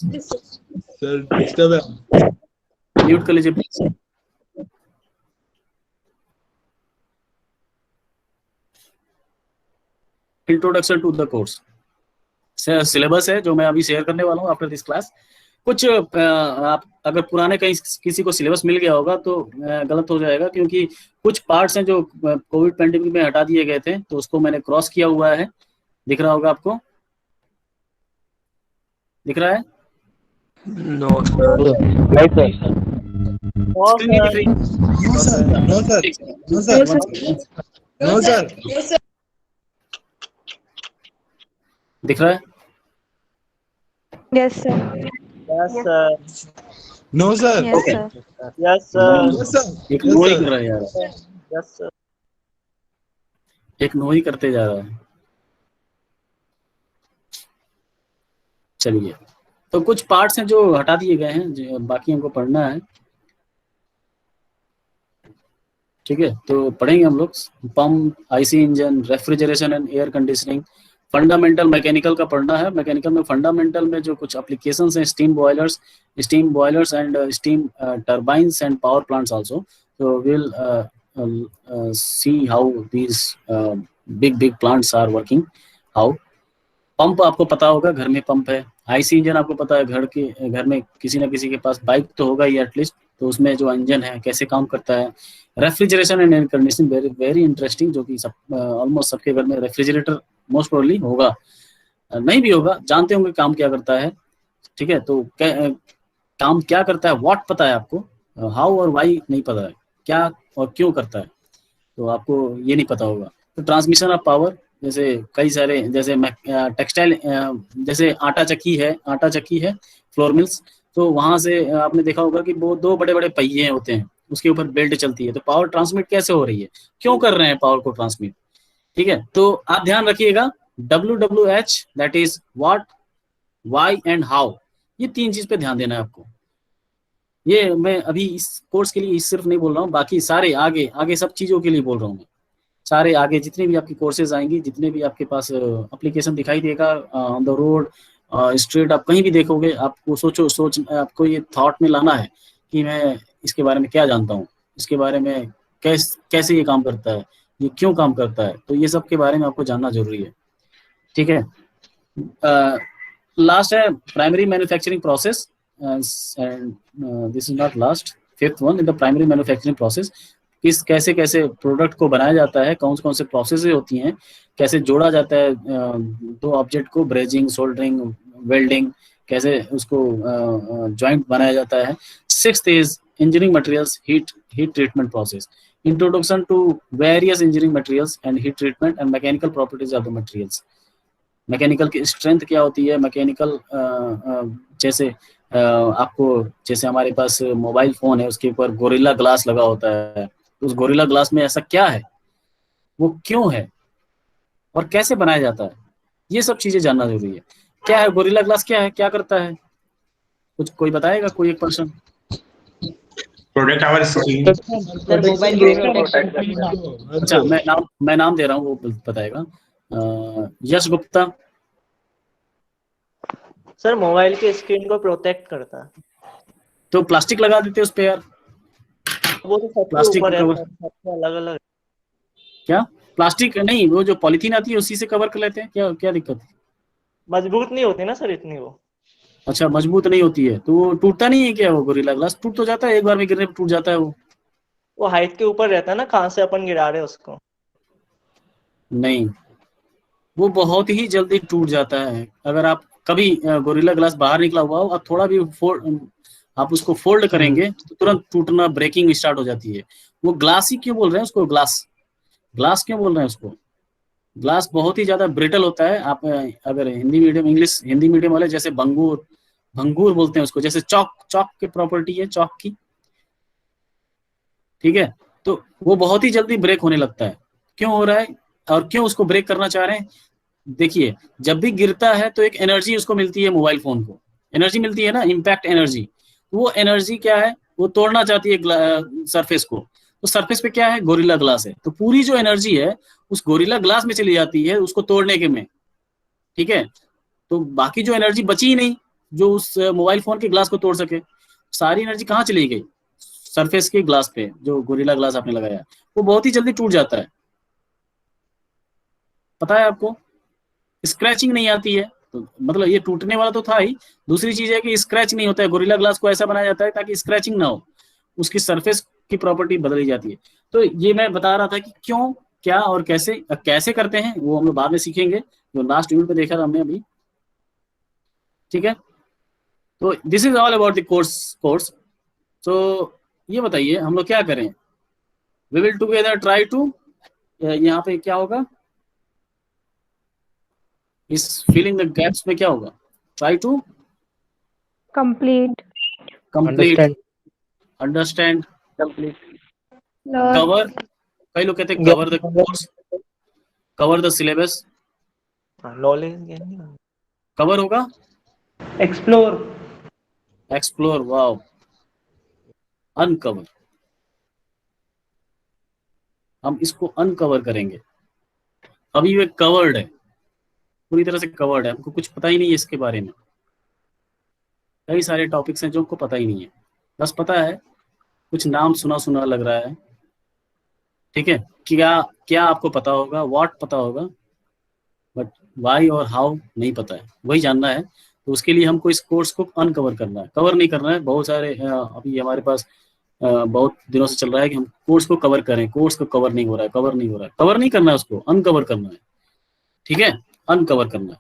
Speaker 3: sir disturb है।
Speaker 1: mute कर लीजिए please। Introduction to the course syllabus है जो मैं अभी share करने वाला हूँ आफ्टर दिस क्लास। कुछ आप अगर पुराने कहीं किसी को सिलेबस मिल गया होगा तो गलत हो जाएगा, क्योंकि कुछ पार्ट्स हैं जो कोविड पैंडेमिक में हटा दिए गए थे, तो उसको मैंने क्रॉस किया हुआ है। दिख रहा होगा आपको, दिख रहा है?
Speaker 5: नो सर,
Speaker 3: नहीं सर,
Speaker 1: स्क्रीन नहीं दिख रही?
Speaker 3: No sir, no sir, no sir, no sir,
Speaker 1: दिख रहा है?
Speaker 2: Yes, sir.
Speaker 6: Yes, sir.
Speaker 3: No, sir.
Speaker 2: Yes,
Speaker 1: Okay.
Speaker 2: sir.
Speaker 5: Yes, sir.
Speaker 3: Yes, sir.
Speaker 1: एक
Speaker 3: Yes,
Speaker 1: नो ही
Speaker 3: sir.
Speaker 1: कर रहा है यार,
Speaker 5: Yes, sir.
Speaker 1: एक नो ही करते जा रहा है। चलिए, तो कुछ पार्ट्स हैं जो हटा दिए गए हैं, जो बाकी हमको पढ़ना है। ठीक है, तो पढ़ेंगे हम लोग pump, IC engine, refrigeration and air conditioning. Fundamental mechanical का पढ़ना है। मैकेनिकल में फंडामेंटल में जो कुछ एप्लीकेशंस हैं, steam boilers and steam turbines and power plants also. तो will see how these big big plants are working, how. Pump आपको पता होगा, घर में पंप है। आईसी इंजन आपको पता है, घर में किसी ना किसी के पास बाइक तो होगा ही एटलीस्ट, तो उसमें जो इंजन है कैसे काम करता है। Refrigeration and air conditioning, very very interesting, जो कि सब ऑलमोस्ट सबके घर में रेफ्रिजरेटर मोस्ट प्रोबेबली होगा, नहीं भी होगा, जानते होंगे काम क्या करता है। ठीक है, तो काम क्या करता है, व्हाट पता है आपको, हाउ और वाई नहीं पता है, क्या और क्यों करता है, तो आपको ये नहीं पता होगा। तो ट्रांसमिशन ऑफ पावर, जैसे कई सारे, जैसे टेक्सटाइल, जैसे आटा चक्की है, फ्लोर मिल्स, तो वहां से आपने देखा होगा कि वो दो बड़े बड़े पहिए होते हैं, उसके ऊपर बेल्ट चलती है, तो पावर ट्रांसमिट कैसे हो रही है, क्यों कर रहे हैं पावर को ट्रांसमिट। ठीक है, तो आप ध्यान रखिएगा, WWH, that is what, why and how, ये तीन चीज पे ध्यान देना है आपको। ये मैं अभी इस कोर्स के लिए सिर्फ नहीं बोल रहा हूँ, बाकी सारे आगे आगे सब चीजों के लिए बोल रहा हूँ मैं। सारे आगे जितने भी आपकी कोर्सेज आएंगी, जितने भी आपके पास एप्लीकेशन दिखाई देगा ऑन द रोड, स्ट्रीट, आप कहीं भी देखोगे, आपको आपको ये थॉट में लाना है कि मैं इसके बारे में क्या जानता हूँ, इसके बारे में कैसे ये काम करता है, ये क्यों काम करता है, तो ये सब के बारे में आपको जानना जरूरी है। ठीक है, लास्ट है primary manufacturing process, and this is not last, fifth one in the primary manufacturing process. कैसे कैसे प्रोडक्ट को बनाया जाता है, कौन कौन से प्रोसेस होती हैं, कैसे जोड़ा जाता है दो ऑब्जेक्ट को, ब्रेजिंग, सोल्डरिंग, वेल्डिंग, कैसे उसको जॉइंट बनाया जाता है। Sixth is engineering materials, heat treatment process, introduction to various engineering materials and heat treatment and mechanical properties of the materials. Mechanical की स्ट्रेंथ क्या होती है, मैकेनिकल जैसे आपको, जैसे हमारे पास मोबाइल फोन है, उसके ऊपर गोरिल्ला ग्लास लगा होता है, तो उस गोरिल्ला ग्लास में ऐसा क्या है, वो क्यों है और कैसे बनाया जाता है, ये सब चीजें जानना जरूरी है। क्या है गोरिल्ला ग्लास, क्या है, क्या करता है, कुछ कोई बताएगा, कोई एक person.
Speaker 6: Protect our screen.
Speaker 5: Sir, mobile screen को protect करता है.
Speaker 1: अच्छा, मैं नाम दे रहा हूँ, वो बताएगा। यश गुप्ता।
Speaker 5: सर, मोबाइल के स्क्रीन को प्रोटेक्ट करता है।
Speaker 1: तो प्लास्टिक लगा देते उस पे यार,
Speaker 5: वो तो सबसे
Speaker 1: प्लास्टिक
Speaker 5: ऊपर है,
Speaker 1: कवर,
Speaker 5: सबसे अलग अलग।
Speaker 1: क्या प्लास्टिक नहीं, वो जो पॉलीथीन आती है उसी से कवर कर लेते हैं, क्या क्या दिक्कत है।
Speaker 5: मजबूत नहीं होती ना सर इतनी वो।
Speaker 1: अच्छा, मजबूत नहीं होती है, तो वो टूटता नहीं है क्या, वो गोरिल्ला ग्लास टूट तो जाता है, एक बार में गिरने पे टूट जाता है
Speaker 5: वो हाइट के ऊपर रहता है ना, कहाँ से अपन गिरा रहे हैं उसको।
Speaker 1: नहीं, वो बहुत ही जल्दी टूट जाता है। अगर आप कभी गोरिल्ला ग्लास बाहर निकला हुआ हो, आप थोड़ा भी आप उसको फोल्ड करेंगे तो तुरंत टूटना, ब्रेकिंग स्टार्ट हो जाती है। वो ग्लास ही क्यों बोल रहे हैं उसको, ग्लास क्यों बोल रहे हैं उसको, ग्लास बहुत ही ज्यादा ब्रिटल होता है। आप अगर हिंदी मीडियम वाले, जैसे भंगूर बोलते हैं उसको, जैसे चौक की प्रॉपर्टी है, चौक की। ठीक है, तो वो बहुत ही जल्दी ब्रेक होने लगता है। क्यों हो रहा है और क्यों उसको ब्रेक करना चाह रहे हैं, देखिए, जब भी गिरता है तो एक एनर्जी उसको मिलती है, मोबाइल फोन को एनर्जी मिलती है ना, इम्पैक्ट एनर्जी। वो एनर्जी क्या है, वो तोड़ना चाहती है सरफेस को। तो सरफेस पे क्या है, गोरिल्ला ग्लास है, तो पूरी जो एनर्जी है उस गोरिल्ला ग्लास में चली जाती है उसको तोड़ने के में। ठीक है, तो बाकी जो एनर्जी बची ही नहीं जो उस मोबाइल फोन के ग्लास को तोड़ सके, सारी एनर्जी कहाँ चली गई, सरफेस के ग्लास पे, जो गोरिल्ला ग्लास आपने लगाया, वो बहुत ही जल्दी टूट जाता है। पता है आपको, स्क्रैचिंग नहीं आती है, तो मतलब ये टूटने वाला तो था ही, दूसरी चीज है कि स्क्रैच नहीं होता है। गोरिल्ला ग्लास को ऐसा बनाया जाता है ताकि स्क्रैचिंग ना हो, उसकी सरफेस की प्रॉपर्टी बदली जाती है। तो ये मैं बता रहा था कि क्यों, क्या और कैसे कैसे करते हैं, वो हम लोग बाद में सीखेंगे, जो लास्ट यूनिट पे देखा था हमने अभी। ठीक है, तो this is all about the course. तो ये बताइए हम लोग क्या करें, we will together try to, यहाँ पे क्या होगा, इस फिलिंग द गैप्स में क्या होगा, try to
Speaker 2: Complete.
Speaker 1: Complete,
Speaker 5: Understand.
Speaker 1: Understand,
Speaker 5: Complete.
Speaker 2: learn,
Speaker 1: cover, कई लोग कहते हैं cover the course, cover the syllabus,
Speaker 5: Knowledge gain.
Speaker 1: Cover होगा
Speaker 5: Explore.
Speaker 1: एक्सप्लोर, वाओ, अनकवर, हम इसको अनकवर करेंगे। अभी ये कवर्ड है, पूरी तरह से कवर्ड है, हमको कुछ पता ही नहीं है इसके बारे में। कई सारे टॉपिक्स हैं जो हमको पता ही नहीं है, बस पता है कुछ नाम सुना सुना लग रहा है, ठीक है। क्या क्या आपको पता होगा, व्हाट पता होगा, बट वाई और हाउ नहीं पता है, वही जानना है। तो उसके लिए हमको इस कोर्स को अनकवर करना है, कवर नहीं करना है। बहुत सारे अभी हमारे पास बहुत दिनों से चल रहा है कि हम कोर्स को कवर करें, कोर्स को कवर नहीं हो रहा है, कवर नहीं हो रहा है, कवर नहीं करना है, उसको अनकवर करना है, ठीक है, अनकवर करना है।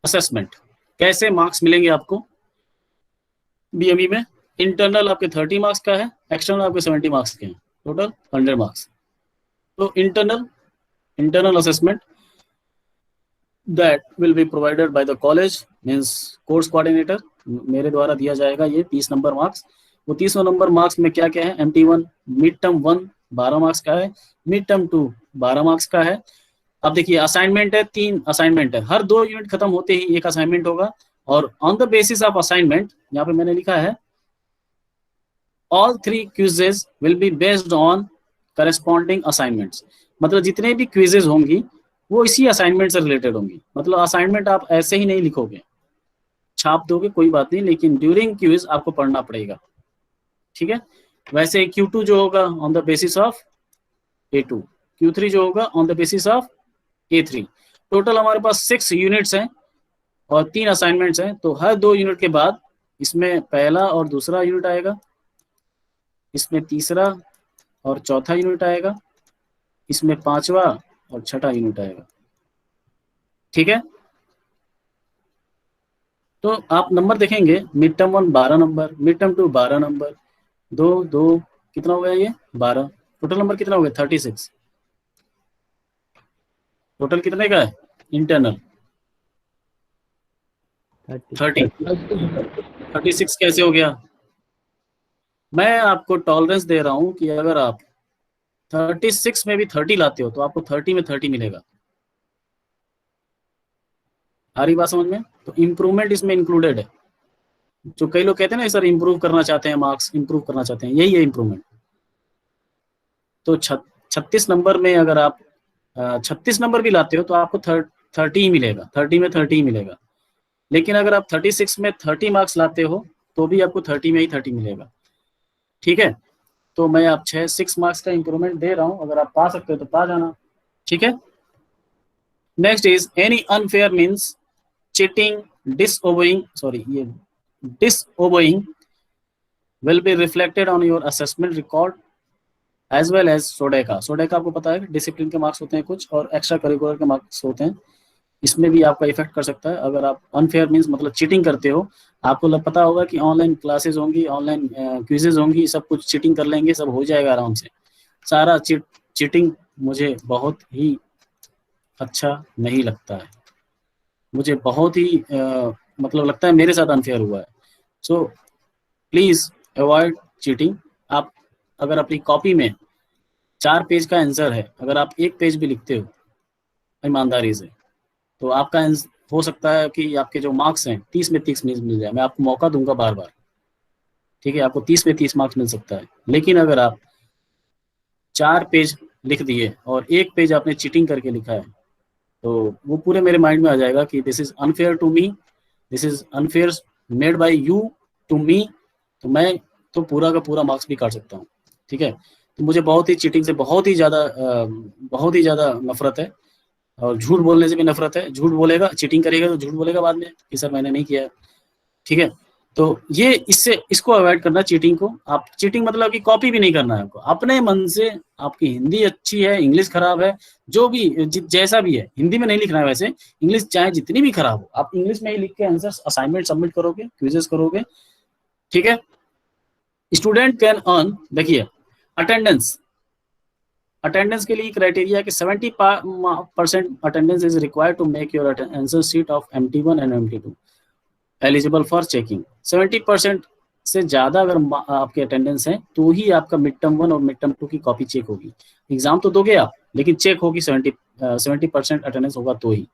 Speaker 1: असेसमेंट, कैसे मार्क्स मिलेंगे आपको बीएमई में? इंटरनल आपके 30 मार्क्स का है, एक्सटर्नल आपके 70 मार्क्स के हैं, टोटल 100 मार्क्स। तो internal assessment that will be provided by the college means course coordinator, मेरे द्वारा दिया जाएगा ये 30 नंबर मार्क्स। वो 30 नंबर मार्क्स में क्या क्या है? MT1 मिड टर्म 1 12 मार्क्स का है, मिड टर्म 2 12 मार्क्स का है। अब देखिए असाइनमेंट है, 3 असाइनमेंट है, हर 2 यूनिट खत्म होते ही एक असाइनमेंट होगा। और on the basis of assignment, यहाँ पे मैंने लिखा है all 3 quizzes will be based on corresponding assignments, मतलब जितने भी क्विजेज होंगी वो इसी असाइनमेंट से रिलेटेड होंगी। मतलब असाइनमेंट आप ऐसे ही नहीं लिखोगे, छाप दोगे कोई बात नहीं, लेकिन ड्यूरिंग क्विज आपको पढ़ना पड़ेगा, ठीक है। वैसे Q2 जो होगा on the basis of A2, Q3 जो होगा on the basis of A3। Total हमारे पास 6 यूनिट्स हैं और 3 असाइनमेंट्स हैं। तो हर 2 यूनिट के बाद इसमें पहला और दूसरा यूनिट आएगा, इसमें तीसरा और चौथा यूनिट आएगा, इसमें 5वां और 6ठा यूनिट आएगा, ठीक है। तो आप नंबर देखेंगे, mid term 1 12 number, mid term 2 12 number, 2 कितना हो गया ये 12, टोटल नंबर कितना हो गया 36। टोटल कितने का है इंटरनल? 36 कैसे हो गया? मैं आपको टॉलरेंस दे रहा हूं कि अगर आप 36 में भी 30 लाते हो तो आपको 30 में 30 मिलेगा। आ रही बात समझ में? तो इम्प्रूवमेंट इसमें इंक्लूडेड है। जो कई लोग कहते हैं ना सर इम्प्रूव करना चाहते हैं, मार्क्स इम्प्रूव करना चाहते हैं, यही है इम्प्रूवमेंट। तो 36 नंबर में अगर आप 36 नंबर भी लाते हो तो आपको 30 ही मिलेगा, 30 में 30 ही मिलेगा। लेकिन अगर आप 36 में 30 मार्क्स लाते हो तो भी आपको 30 में ही 30 मिलेगा, ठीक है। तो मैं आप 6 मार्क्स का इंप्रूवमेंट दे रहा हूं, अगर आप पा सकते हो तो पा जाना, ठीक है। Next is any unfair means cheating, disobeying will be reflected on your assessment record as well as सोडेका। सोडेका आपको पता है डिसिप्लिन के मार्क्स होते हैं कुछ, और एक्स्ट्रा करिकुलर के मार्क्स होते हैं, इसमें भी आपका इफेक्ट कर सकता है। अगर आप अनफेयर मीन्स मतलब चीटिंग करते हो, आपको पता होगा कि ऑनलाइन क्लासेस होंगी, ऑनलाइन क्विजेज होंगी, सब कुछ चीटिंग कर लेंगे, सब हो जाएगा आराम से। सारा चीटिंग मुझे बहुत ही अच्छा नहीं लगता है, मुझे बहुत ही मतलब लगता है मेरे साथ अनफेयर हुआ है। So please avoid cheating. आप अगर अपनी कॉपी में 4 पेज का आंसर है, अगर आप 1 पेज भी लिखते हो ईमानदारी से, तो आपका हो सकता है कि आपके जो मार्क्स हैं 30 में 30 मिल जाए। मैं आपको मौका दूंगा बार बार, ठीक है, आपको 30 में 30 मार्क्स मिल सकता है। लेकिन अगर आप 4 पेज लिख दिए और 1 पेज आपने चीटिंग करके लिखा है, तो वो पूरे मेरे माइंड में आ जाएगा कि this is unfair to me, this is unfair made by you to me. तो मैं तो पूरा का पूरा मार्क्स भी काट सकता हूँ, ठीक है। तो मुझे बहुत ही चीटिंग से बहुत ही ज़्यादा नफरत है, और झूठ बोलने से भी नफरत है। झूठ बोलेगा, चीटिंग करेगा तो झूठ बोलेगा बाद में कि सर मैंने नहीं किया, ठीक है। तो ये इसको अवॉइड करना, चीटिंग को। आप चीटिंग मतलब कि कॉपी भी नहीं करना है आपको, अपने मन से। आपकी हिंदी अच्छी है, इंग्लिश खराब है, जो भी जैसा भी है, हिंदी में नहीं लिखना है वैसे, इंग्लिश चाहे जितनी भी खराब हो, आप इंग्लिश में ही लिख के आंसर असाइनमेंट सबमिट करोगे, क्विजेस करोगे, ठीक है। स्टूडेंट कैन अर्न, देखिए अटेंडेंस के लिए क्राइटेरिया कि 70% attendance is required to make your answer sheet of MT1 and MT2। Eligible for checking. 70% से ज़्यादा अगर आपके अटेंडेंस है तो ही आपका मिड टर्म 1 और मिड टर्म 2 की कॉपी चेक होगी। एग्जाम तो दोगे आप, लेकिन चेक होगी 70% अटेंडेंस होगा तो ही।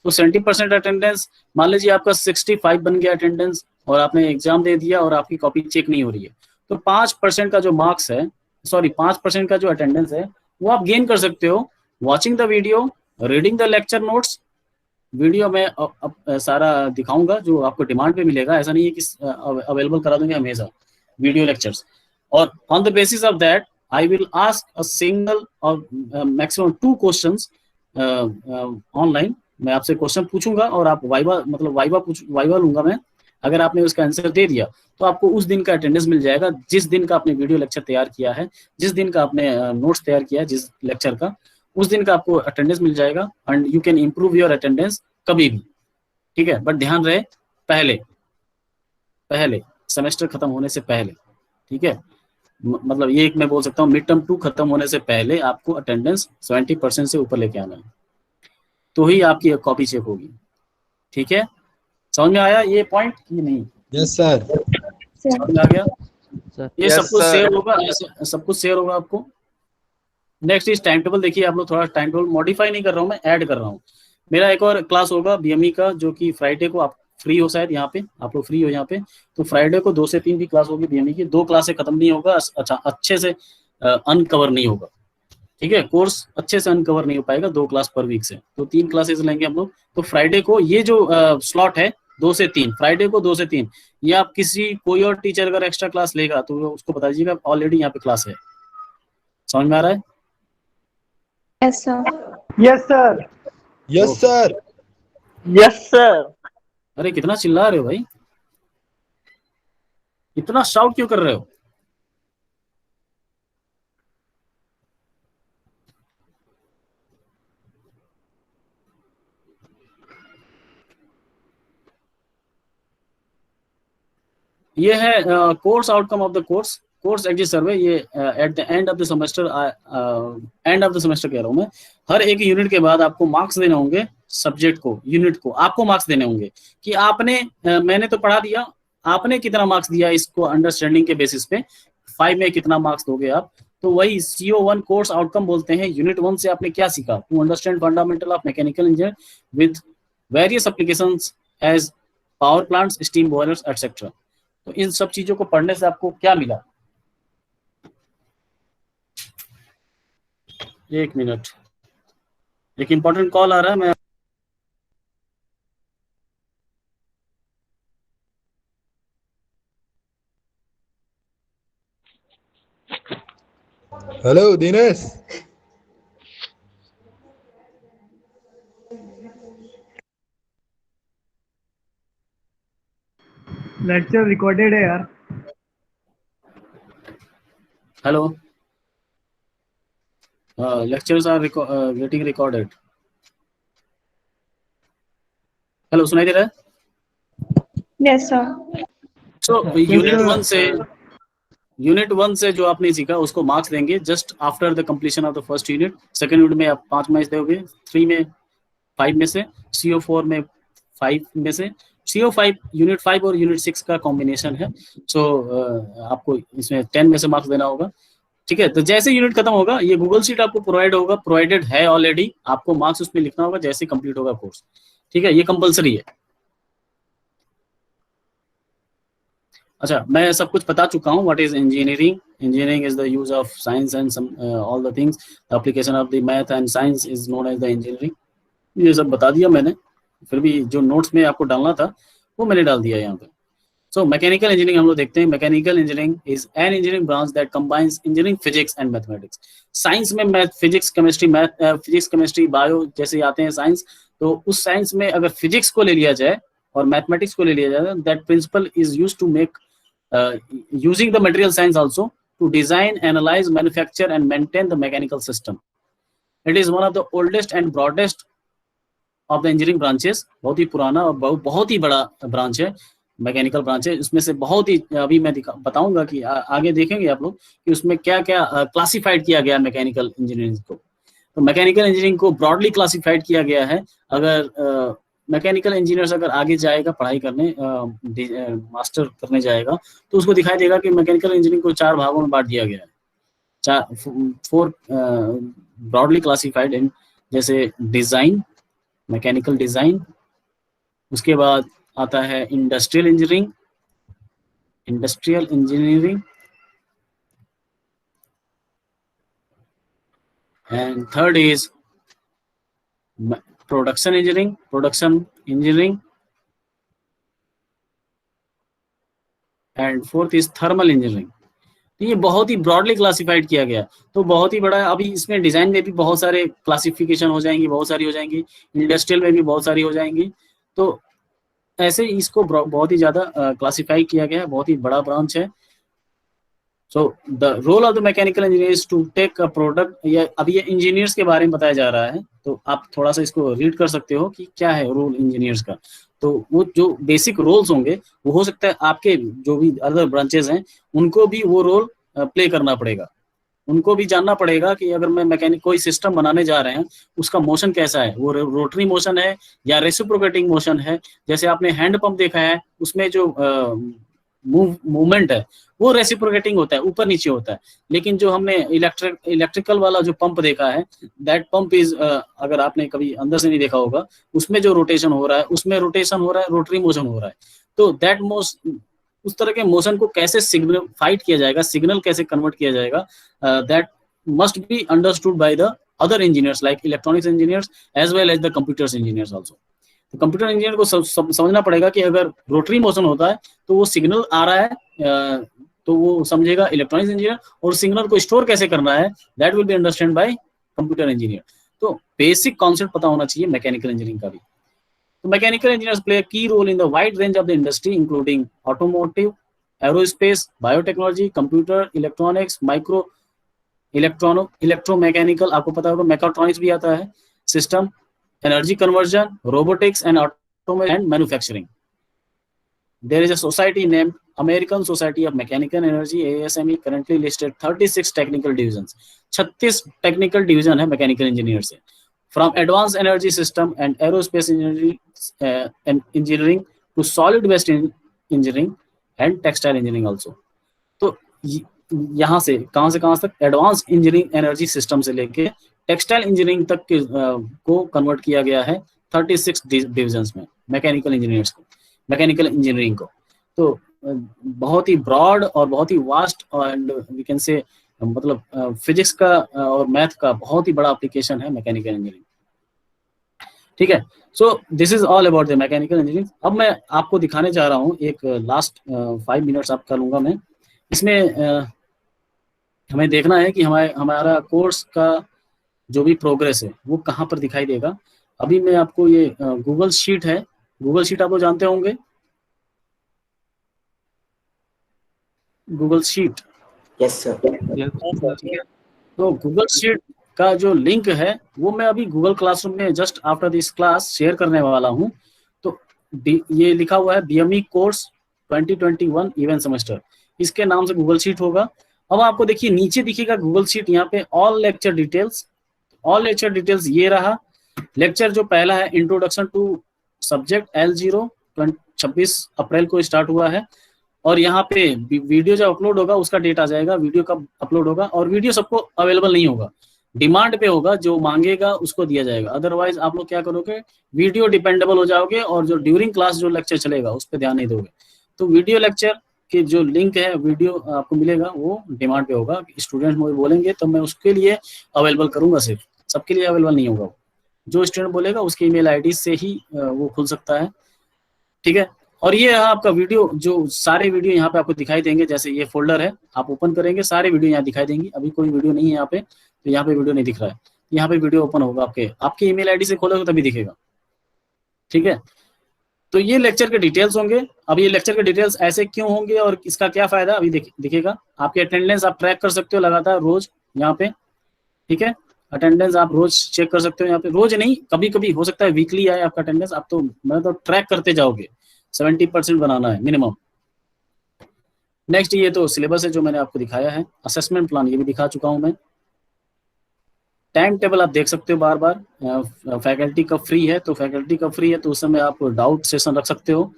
Speaker 1: तो 70% अटेंडेंस, मान लीजिए आपका 65 बन गया अटेंडेंस और आपने एग्जाम दे दिया और आपकी कॉपी चेक नहीं हो रही है, तो 5% का जो मार्क्स है, सॉरी 5% का जो अटेंडेंस है वो आप गेन कर सकते हो watching the video, reading the lecture notes. Video में अब सारा दिखाऊंगा जो आपको डिमांड पे मिलेगा, ऐसा नहीं है कि अवेलेबल करा दूंगे हमेशा वीडियो लेक्चर्स। और on the basis of that I will ask a single और मैक्सिमम 2 क्वेश्चंस ऑनलाइन। मैं आपसे क्वेश्चन पूछूंगा और आप वाइवा लूंगा मैं। अगर आपने उसका आंसर दे दिया तो आपको उस दिन का अटेंडेंस मिल जाएगा, जिस दिन का आपने वीडियो लेक्चर तैयार किया है, जिस दिन का आपने नोट्स तैयार किया है जिस लेक्चर का, उस दिन का आपको अटेंडेंस मिल जाएगा and you can improve your attendance कभी भी। ठीक है, बट ध्यान रहे पहले सेमेस्टर खत्म होने से पहले। ठीक है, मतलब ये एक मैं बोल सकता हूँ, मिड टर्म 2 खत्म होने से पहले आपको अटेंडेंस 70% से ऊपर लेके आना है, तो ही आपकी कॉपी चेक होगी। ठीक है, समझ में आया ये पॉइंट कि नहीं?
Speaker 3: Yes sir.
Speaker 1: समझ में आ गया? ये सब कुछ शेयर होगा, सब कुछ शेयर होगा आपको। Next is time table. देखिए आप लोग, थोड़ा टाइम टेबल मॉडिफाई नहीं कर रहा हूँ मैं, ऐड कर रहा हूँ। मेरा एक और क्लास होगा बीएमई का, जो कि फ्राइडे को आप फ्री हो, शायद यहाँ पे आप लोग फ्री हो यहाँ पे, तो फ्राइडे को 2 से 3 की क्लास होगी बीएमई की। 2 क्लासें खत्म नहीं होगा, अच्छा अच्छे से अनकवर नहीं होगा। ठीक है, कोर्स अच्छे से अनकवर नहीं हो पाएगा 2 क्लास पर वीक से, तो 3 क्लासेस लेंगे हम लोग। तो फ्राइडे को ये जो स्लॉट है 2 से 3, फ्राइडे को 2 से 3, ये आप कोई और टीचर अगर एक्स्ट्रा क्लास लेगा तो उसको बता दीजिएगा ऑलरेडी यहाँ पे क्लास है। समझ में आ रहा है?
Speaker 2: Yes, sir.
Speaker 5: Yes sir.
Speaker 3: Yes sir.
Speaker 5: Yes sir.
Speaker 1: अरे कितना चिल्ला रहे हो भाई, इतना शाउट क्यों कर रहे हो? ये है course outcome of the course exit survey. ये at the end of the semester, end of the semester कह रहा हूँ मैं, हर एक यूनिट के बाद आपको मार्क्स देने होंगे। सब्जेक्ट को, यूनिट को आपको मार्क्स देने होंगे कि आपने मैंने तो पढ़ा दिया, आपने कितना मार्क्स दिया इसको अंडरस्टैंडिंग के बेसिस पे। 5 में कितना मार्क्स दोगे आप, तो वही CO1 कोर्स आउटकम बोलते हैं। यूनिट 1 से आपने क्या सीखा, to understand fundamental of mechanical engineer with various applications as power plants, steam boilers etcetera. तो इन सब चीजों को पढ़ने से आपको क्या मिला? एक मिनट, एक इंपॉर्टेंट कॉल आ रहा है। मैं
Speaker 3: हेलो दिनेश।
Speaker 7: लेक्चर रिकॉर्डेड है यार।
Speaker 1: Hello, lectures are getting recorded. Hello, सुनाई दे रहा है?
Speaker 2: Yes, sir.
Speaker 1: सो यूनिट 1 से जो आपने सीखा उसको मार्क्स देंगे just after the completion of the first unit. Second unit में आप 5 मार्क्स दोगे, 3 में 5 में से, CO4 में 5 में से। CO5 यूनिट 5 और यूनिट 6 का कॉम्बिनेशन है। सो आपको इसमें 10 में से मार्क्स देना होगा। ठीक है, तो जैसे यूनिट खत्म होगा ये गूगल शीट आपको प्रोवाइड होगा, प्रोवाइडेड है ऑलरेडी, आपको मार्क्स उसमें लिखना होगा जैसे कंप्लीट होगा कोर्स। ठीक है, ये कंपलसरी है। अच्छा, मैं सब कुछ बता चुका हूँ। What is engineering? Engineering is the use of science and all the things, the application of the math and science is known as the engineering. ये सब बता दिया मैंने, फिर भी जो नोट्स में आपको डालना था वो मैंने डाल दिया यहाँ पे। सो मैकेनिकल इंजीनियरिंग हम लोग देखते हैं। Mechanical engineering is an engineering branch that combines engineering, physics and mathematics. Science में मैथ, फिजिक्स केमिस्ट्री, बायो जैसे आते हैं साइंस, तो उस साइंस में अगर फिजिक्स को ले लिया जाए और मैथमेटिक्स को ले लिया जाए, that principle is used to make using the material science also to design, analyze, manufacture and maintain the mechanical system. It is one of the oldest and broadest of the engineering branches. बहुत ही पुराना और बहुत ही बड़ा branch है, mechanical branch है। इसमें से बहुत ही, अभी मैं बताऊंगा कि आगे देखेंगे आप लोग कि उसमें क्या क्या क्लासिफाइड किया गया मैकेनिकल इंजीनियरिंग को। तो मैकेनिकल इंजीनियरिंग को ब्रॉडली क्लासिफाइड किया गया है। अगर मैकेनिकल इंजीनियर्स अगर आगे जाएगा पढ़ाई करने, मास्टर करने जाएगा, तो उसको दिखाई देगा कि मैकेनिकल इंजीनियरिंग को 4 भागों में बांट दिया गया है। 4 ब्रॉडली क्लासिफाइड इन, जैसे डिजाइन, मैकेनिकल डिजाइन, उसके बाद आता है industrial engineering, and third is production engineering, and fourth is thermal engineering. तो ये बहुत ही ब्रॉडली क्लासिफाइड किया गया, तो बहुत ही बड़ा है। अभी इसमें डिजाइन में भी बहुत सारे क्लासिफिकेशन हो जाएंगी, बहुत सारी हो जाएंगी, इंडस्ट्रियल में भी बहुत सारी हो जाएंगी। तो ऐसे इसको बहुत ही ज्यादा क्लासिफाई किया गया है, बहुत ही बड़ा ब्रांच है। So the role of the mechanical engineer is to take a product. ये अभी ये इंजीनियर्स के बारे में बताया जा रहा है, तो आप थोड़ा सा इसको रीड कर सकते हो कि क्या है रोल इंजीनियर्स का। तो वो जो बेसिक रोल्स होंगे, वो हो सकता है आपके जो भी अदर ब्रांचेस हैं उनको भी वो रोल प्ले करना पड़ेगा। उनको भी जानना पड़ेगा कि अगर मैं मैकेनिक कोई सिस्टम बनाने जा रहे हैं, उसका मोशन कैसा है, वो रोटरी मोशन है या रेसिप्रोकेटिंग मोशन है। जैसे आपने हैंड पंप देखा है, उसमें जो मूवमेंट है वो रेसिप्रोकेटिंग होता है, ऊपर नीचे होता है। लेकिन जो हमने इलेक्ट्रिकल वाला जो पंप देखा है, दैट पंप इज, अगर आपने कभी अंदर से नहीं देखा होगा, उसमें जो रोटेशन हो रहा है, उसमें रोटेशन हो रहा है, रोटरी मोशन हो रहा है। तो दैट उस तरह के मोशन को कैसे सिग्नल किया जाएगा, सिग्नल कैसे कन्वर्ट किया जाएगा, that must be understood by the other engineers like electronics engineers as well as the computers engineers also. तो कंप्यूटर इंजीनियर को समझना पड़ेगा कि अगर रोटरी मोशन होता है तो वो सिग्नल आ रहा है, तो वो समझेगा इलेक्ट्रॉनिक्स इंजीनियर, और सिग्नल को स्टोर कैसे करना है, that will be understand by computer engineer. तो बेसिक कॉन्सेप्ट पता होना चाहिए मैकेनिकल इंजीनियरिंग का भी। So mechanical engineers play a key role in the wide range of the industry, including automotive, aerospace, biotechnology, computer, electronics, electromechanical, आपको पता होगा mechatronics भी आता है, system, energy conversion, robotics and automation and manufacturing. There is a society named American Society of Mechanical Energy, ASME, currently listed 36 technical divisions. 36 technical division है mechanical engineer से, from advanced energy system and aerospace engineering to solid waste engineering and textile engineering also. तो यहाँ से कहाँ तक advance engineering energy system से लेके textile engineering तक के को कन्वर्ट किया गया है 36 डिविजन्स में मैकेनिकल इंजीनियरिंग को। तो बहुत ही ब्रॉड और बहुत ही vast and we can say, मतलब फिजिक्स का और मैथ का बहुत ही बड़ा एप्लीकेशन है मैकेनिकल इंजीनियरिंग। ठीक है, so this is all about the mechanical engineering. अब मैं आपको दिखाने जा रहा हूँ एक लास्ट 5 मिनट्स आपका लूंगा मैं। इसमें हमें देखना है कि हमारा कोर्स का जो भी प्रोग्रेस है वो कहाँ पर दिखाई देगा। अभी मैं आपको ये गूगल शीट है, गूगल शीट आप लोग जानते होंगे, गूगल शीट।
Speaker 8: Yes sir.
Speaker 1: तो गूगल शीट का जो लिंक है वो मैं अभी गूगल क्लासरूम में just after this class share करने वाला हूँ। तो ये लिखा हुआ है बीएमई कोर्स 2021 इवेंट सेमेस्टर, इसके नाम से गूगल शीट होगा। अब आपको देखिए नीचे दिखेगा गूगल शीट, यहाँ पे ऑल लेक्चर डिटेल्स ये रहा। लेक्चर जो पहला है इंट्रोडक्शन टू सब्जेक्ट L0 26 अप्रैल को स्टार्ट हुआ है, और यहाँ पे वीडियो जब अपलोड होगा उसका डेट आ जाएगा, वीडियो कब अपलोड होगा। और वीडियो सबको अवेलेबल नहीं होगा, डिमांड पे होगा, जो मांगेगा उसको दिया जाएगा। अदरवाइज आप लोग क्या करोगे, वीडियो डिपेंडेबल हो जाओगे और जो ड्यूरिंग क्लास जो लेक्चर चलेगा उस पर ध्यान नहीं दोगे। तो वीडियो लेक्चर के जो लिंक है, वीडियो आपको मिलेगा, वो डिमांड पे होगा। स्टूडेंट मुझे बोलेंगे तो मैं उसके लिए अवेलेबल करूंगा, सिर्फ सबके लिए अवेलेबल नहीं होगा। जो स्टूडेंट बोलेगा उसकी ईमेल आईडी से ही वो खुल सकता है। ठीक है, और ये आपका वीडियो, जो सारे वीडियो यहाँ पे आपको दिखाई देंगे। जैसे ये फोल्डर है, आप ओपन करेंगे सारे वीडियो यहाँ दिखाई देंगे। अभी कोई वीडियो नहीं है यहाँ पे, तो यहाँ पे वीडियो नहीं दिख रहा है, यहाँ पे वीडियो ओपन होगा, आपके ईमेल आईडी से खोलोगे तभी दिखेगा। ठीक है, तो ये लेक्चर के डिटेल्स होंगे। अब ये लेक्चर के डिटेल्स ऐसे क्यों होंगे और इसका क्या फायदा अभी दिखेगा। आपके अटेंडेंस आप ट्रैक कर सकते हो लगातार रोज यहाँ पे। ठीक है, अटेंडेंस आप रोज चेक कर सकते हो यहाँ पे, रोज नहीं, कभी कभी हो सकता है वीकली आए आपका अटेंडेंस। आप तो मैं तो ट्रैक करते जाओगे, 70% बनाना है मिनिमम। नेक्स्ट ये तो सिलेबस है जो मैंने आपको दिखाया है। असेसमेंट प्लान ये भी दिखा चुका हूं मैं। टाइम टेबल आप देख सकते हो बार बार। फैकल्टी कब फ्री है, तो फैकल्टी कब फ्री है तो उस समय आप डाउट सेशन रख सकते हो।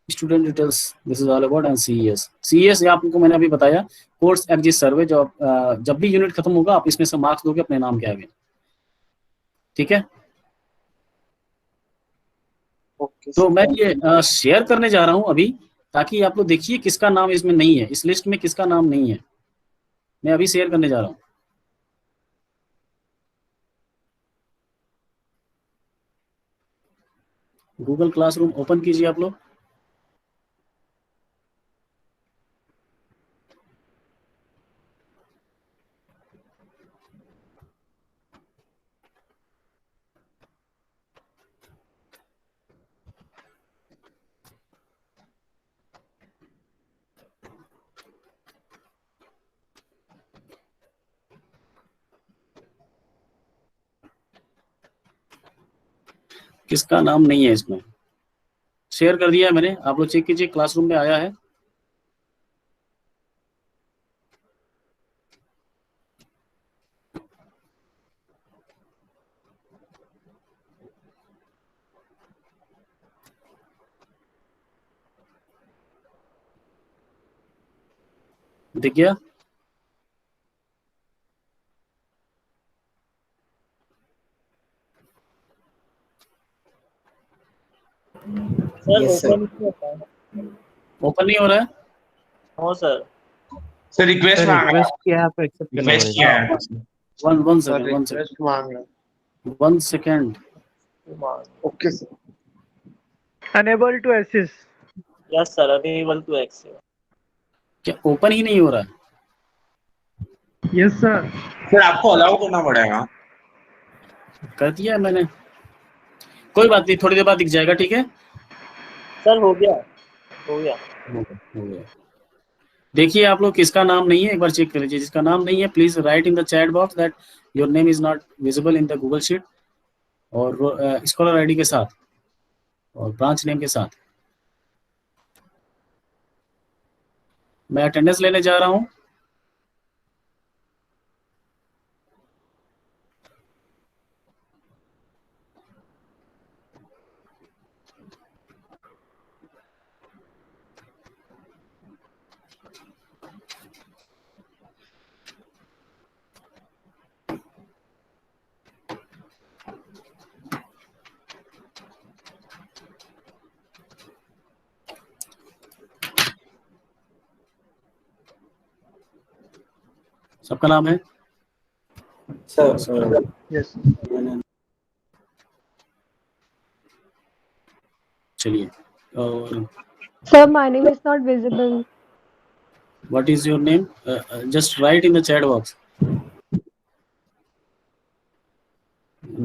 Speaker 1: Student details, this is all about and CES. CES ये आपको मैंने अभी बताया, कोर्स एग्जिट सर्वे। जब भी यूनिट खत्म होगा आप इसमें से मार्क्स दोगे अपने नाम के आगे, ठीक है।
Speaker 5: ओके
Speaker 1: तो
Speaker 5: सर।
Speaker 1: मैं ये शेयर करने जा रहा हूं अभी, ताकि आप लोग देखिए किसका नाम इसमें नहीं है, इस लिस्ट में किसका नाम नहीं है। मैं अभी शेयर करने जा रहा हूं। गूगल क्लासरूम ओपन कीजिए आप लोग। किसका नाम नहीं है इसमें, शेयर कर दिया है मैंने, आप लोग चेक कीजिए क्लासरूम में आया है। दिख गया?
Speaker 5: Sir
Speaker 3: Yes, sir.
Speaker 5: ओपन नहीं होता है।
Speaker 1: ओपन नहीं हो रहा है?
Speaker 5: हाँ सर।
Speaker 6: सर रिक्वेस्ट
Speaker 8: सर
Speaker 6: मांग रहा
Speaker 8: रिक्वेस्ट किया है, आपको एक्सेप्ट करना
Speaker 6: रिक्वेस्ट किया
Speaker 8: पड़ेगा।
Speaker 6: है।
Speaker 1: वन
Speaker 3: सर
Speaker 1: सेकंड,
Speaker 3: रिक्वेस्ट मांग रहा हूँ।
Speaker 1: 1 second.
Speaker 3: Okay sir.
Speaker 7: Unable to access.
Speaker 5: Yes sir, unable to access.
Speaker 1: क्या ओपन ही नहीं हो रहा है?
Speaker 7: Yes, sir.
Speaker 6: सर आपको अलाउ करना पड़ेगा।
Speaker 1: कर दिया है मैंने, कोई बात नहीं, थोड़ी देर बाद दिख जाएगा, ठीक है।
Speaker 5: सर हो गया, हो गया।
Speaker 1: हो गया। देखिए आप लोग किसका नाम नहीं है, एक बार चेक कर लीजिए। जिसका नाम नहीं है please right in the chat box that your name is not visible in the Google sheet, और स्कॉलर आईडी के साथ और ब्रांच नेम के साथ। मैं अटेंडेंस लेने जा रहा हूं। सबका नाम है?
Speaker 3: Sir
Speaker 7: Yes.
Speaker 1: चलिए, और
Speaker 2: Sir, my name is not visible.
Speaker 1: What is your name? Just right in the chat box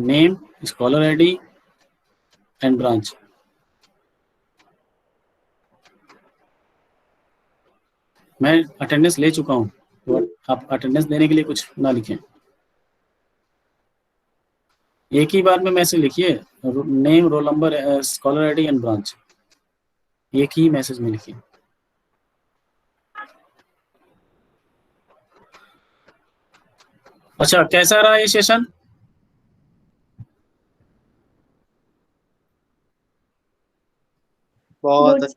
Speaker 1: name, scholar ID and branch. मैं अटेंडेंस ले चुका हूं, तो आप अटेंडेंस देने के लिए कुछ ना लिखें, एक ही बार में मैसेज लिखिए, name, roll number, scholar ID and branch, एक ही मैसेज में लिखिए। अच्छा, कैसा रहा ये सेशन?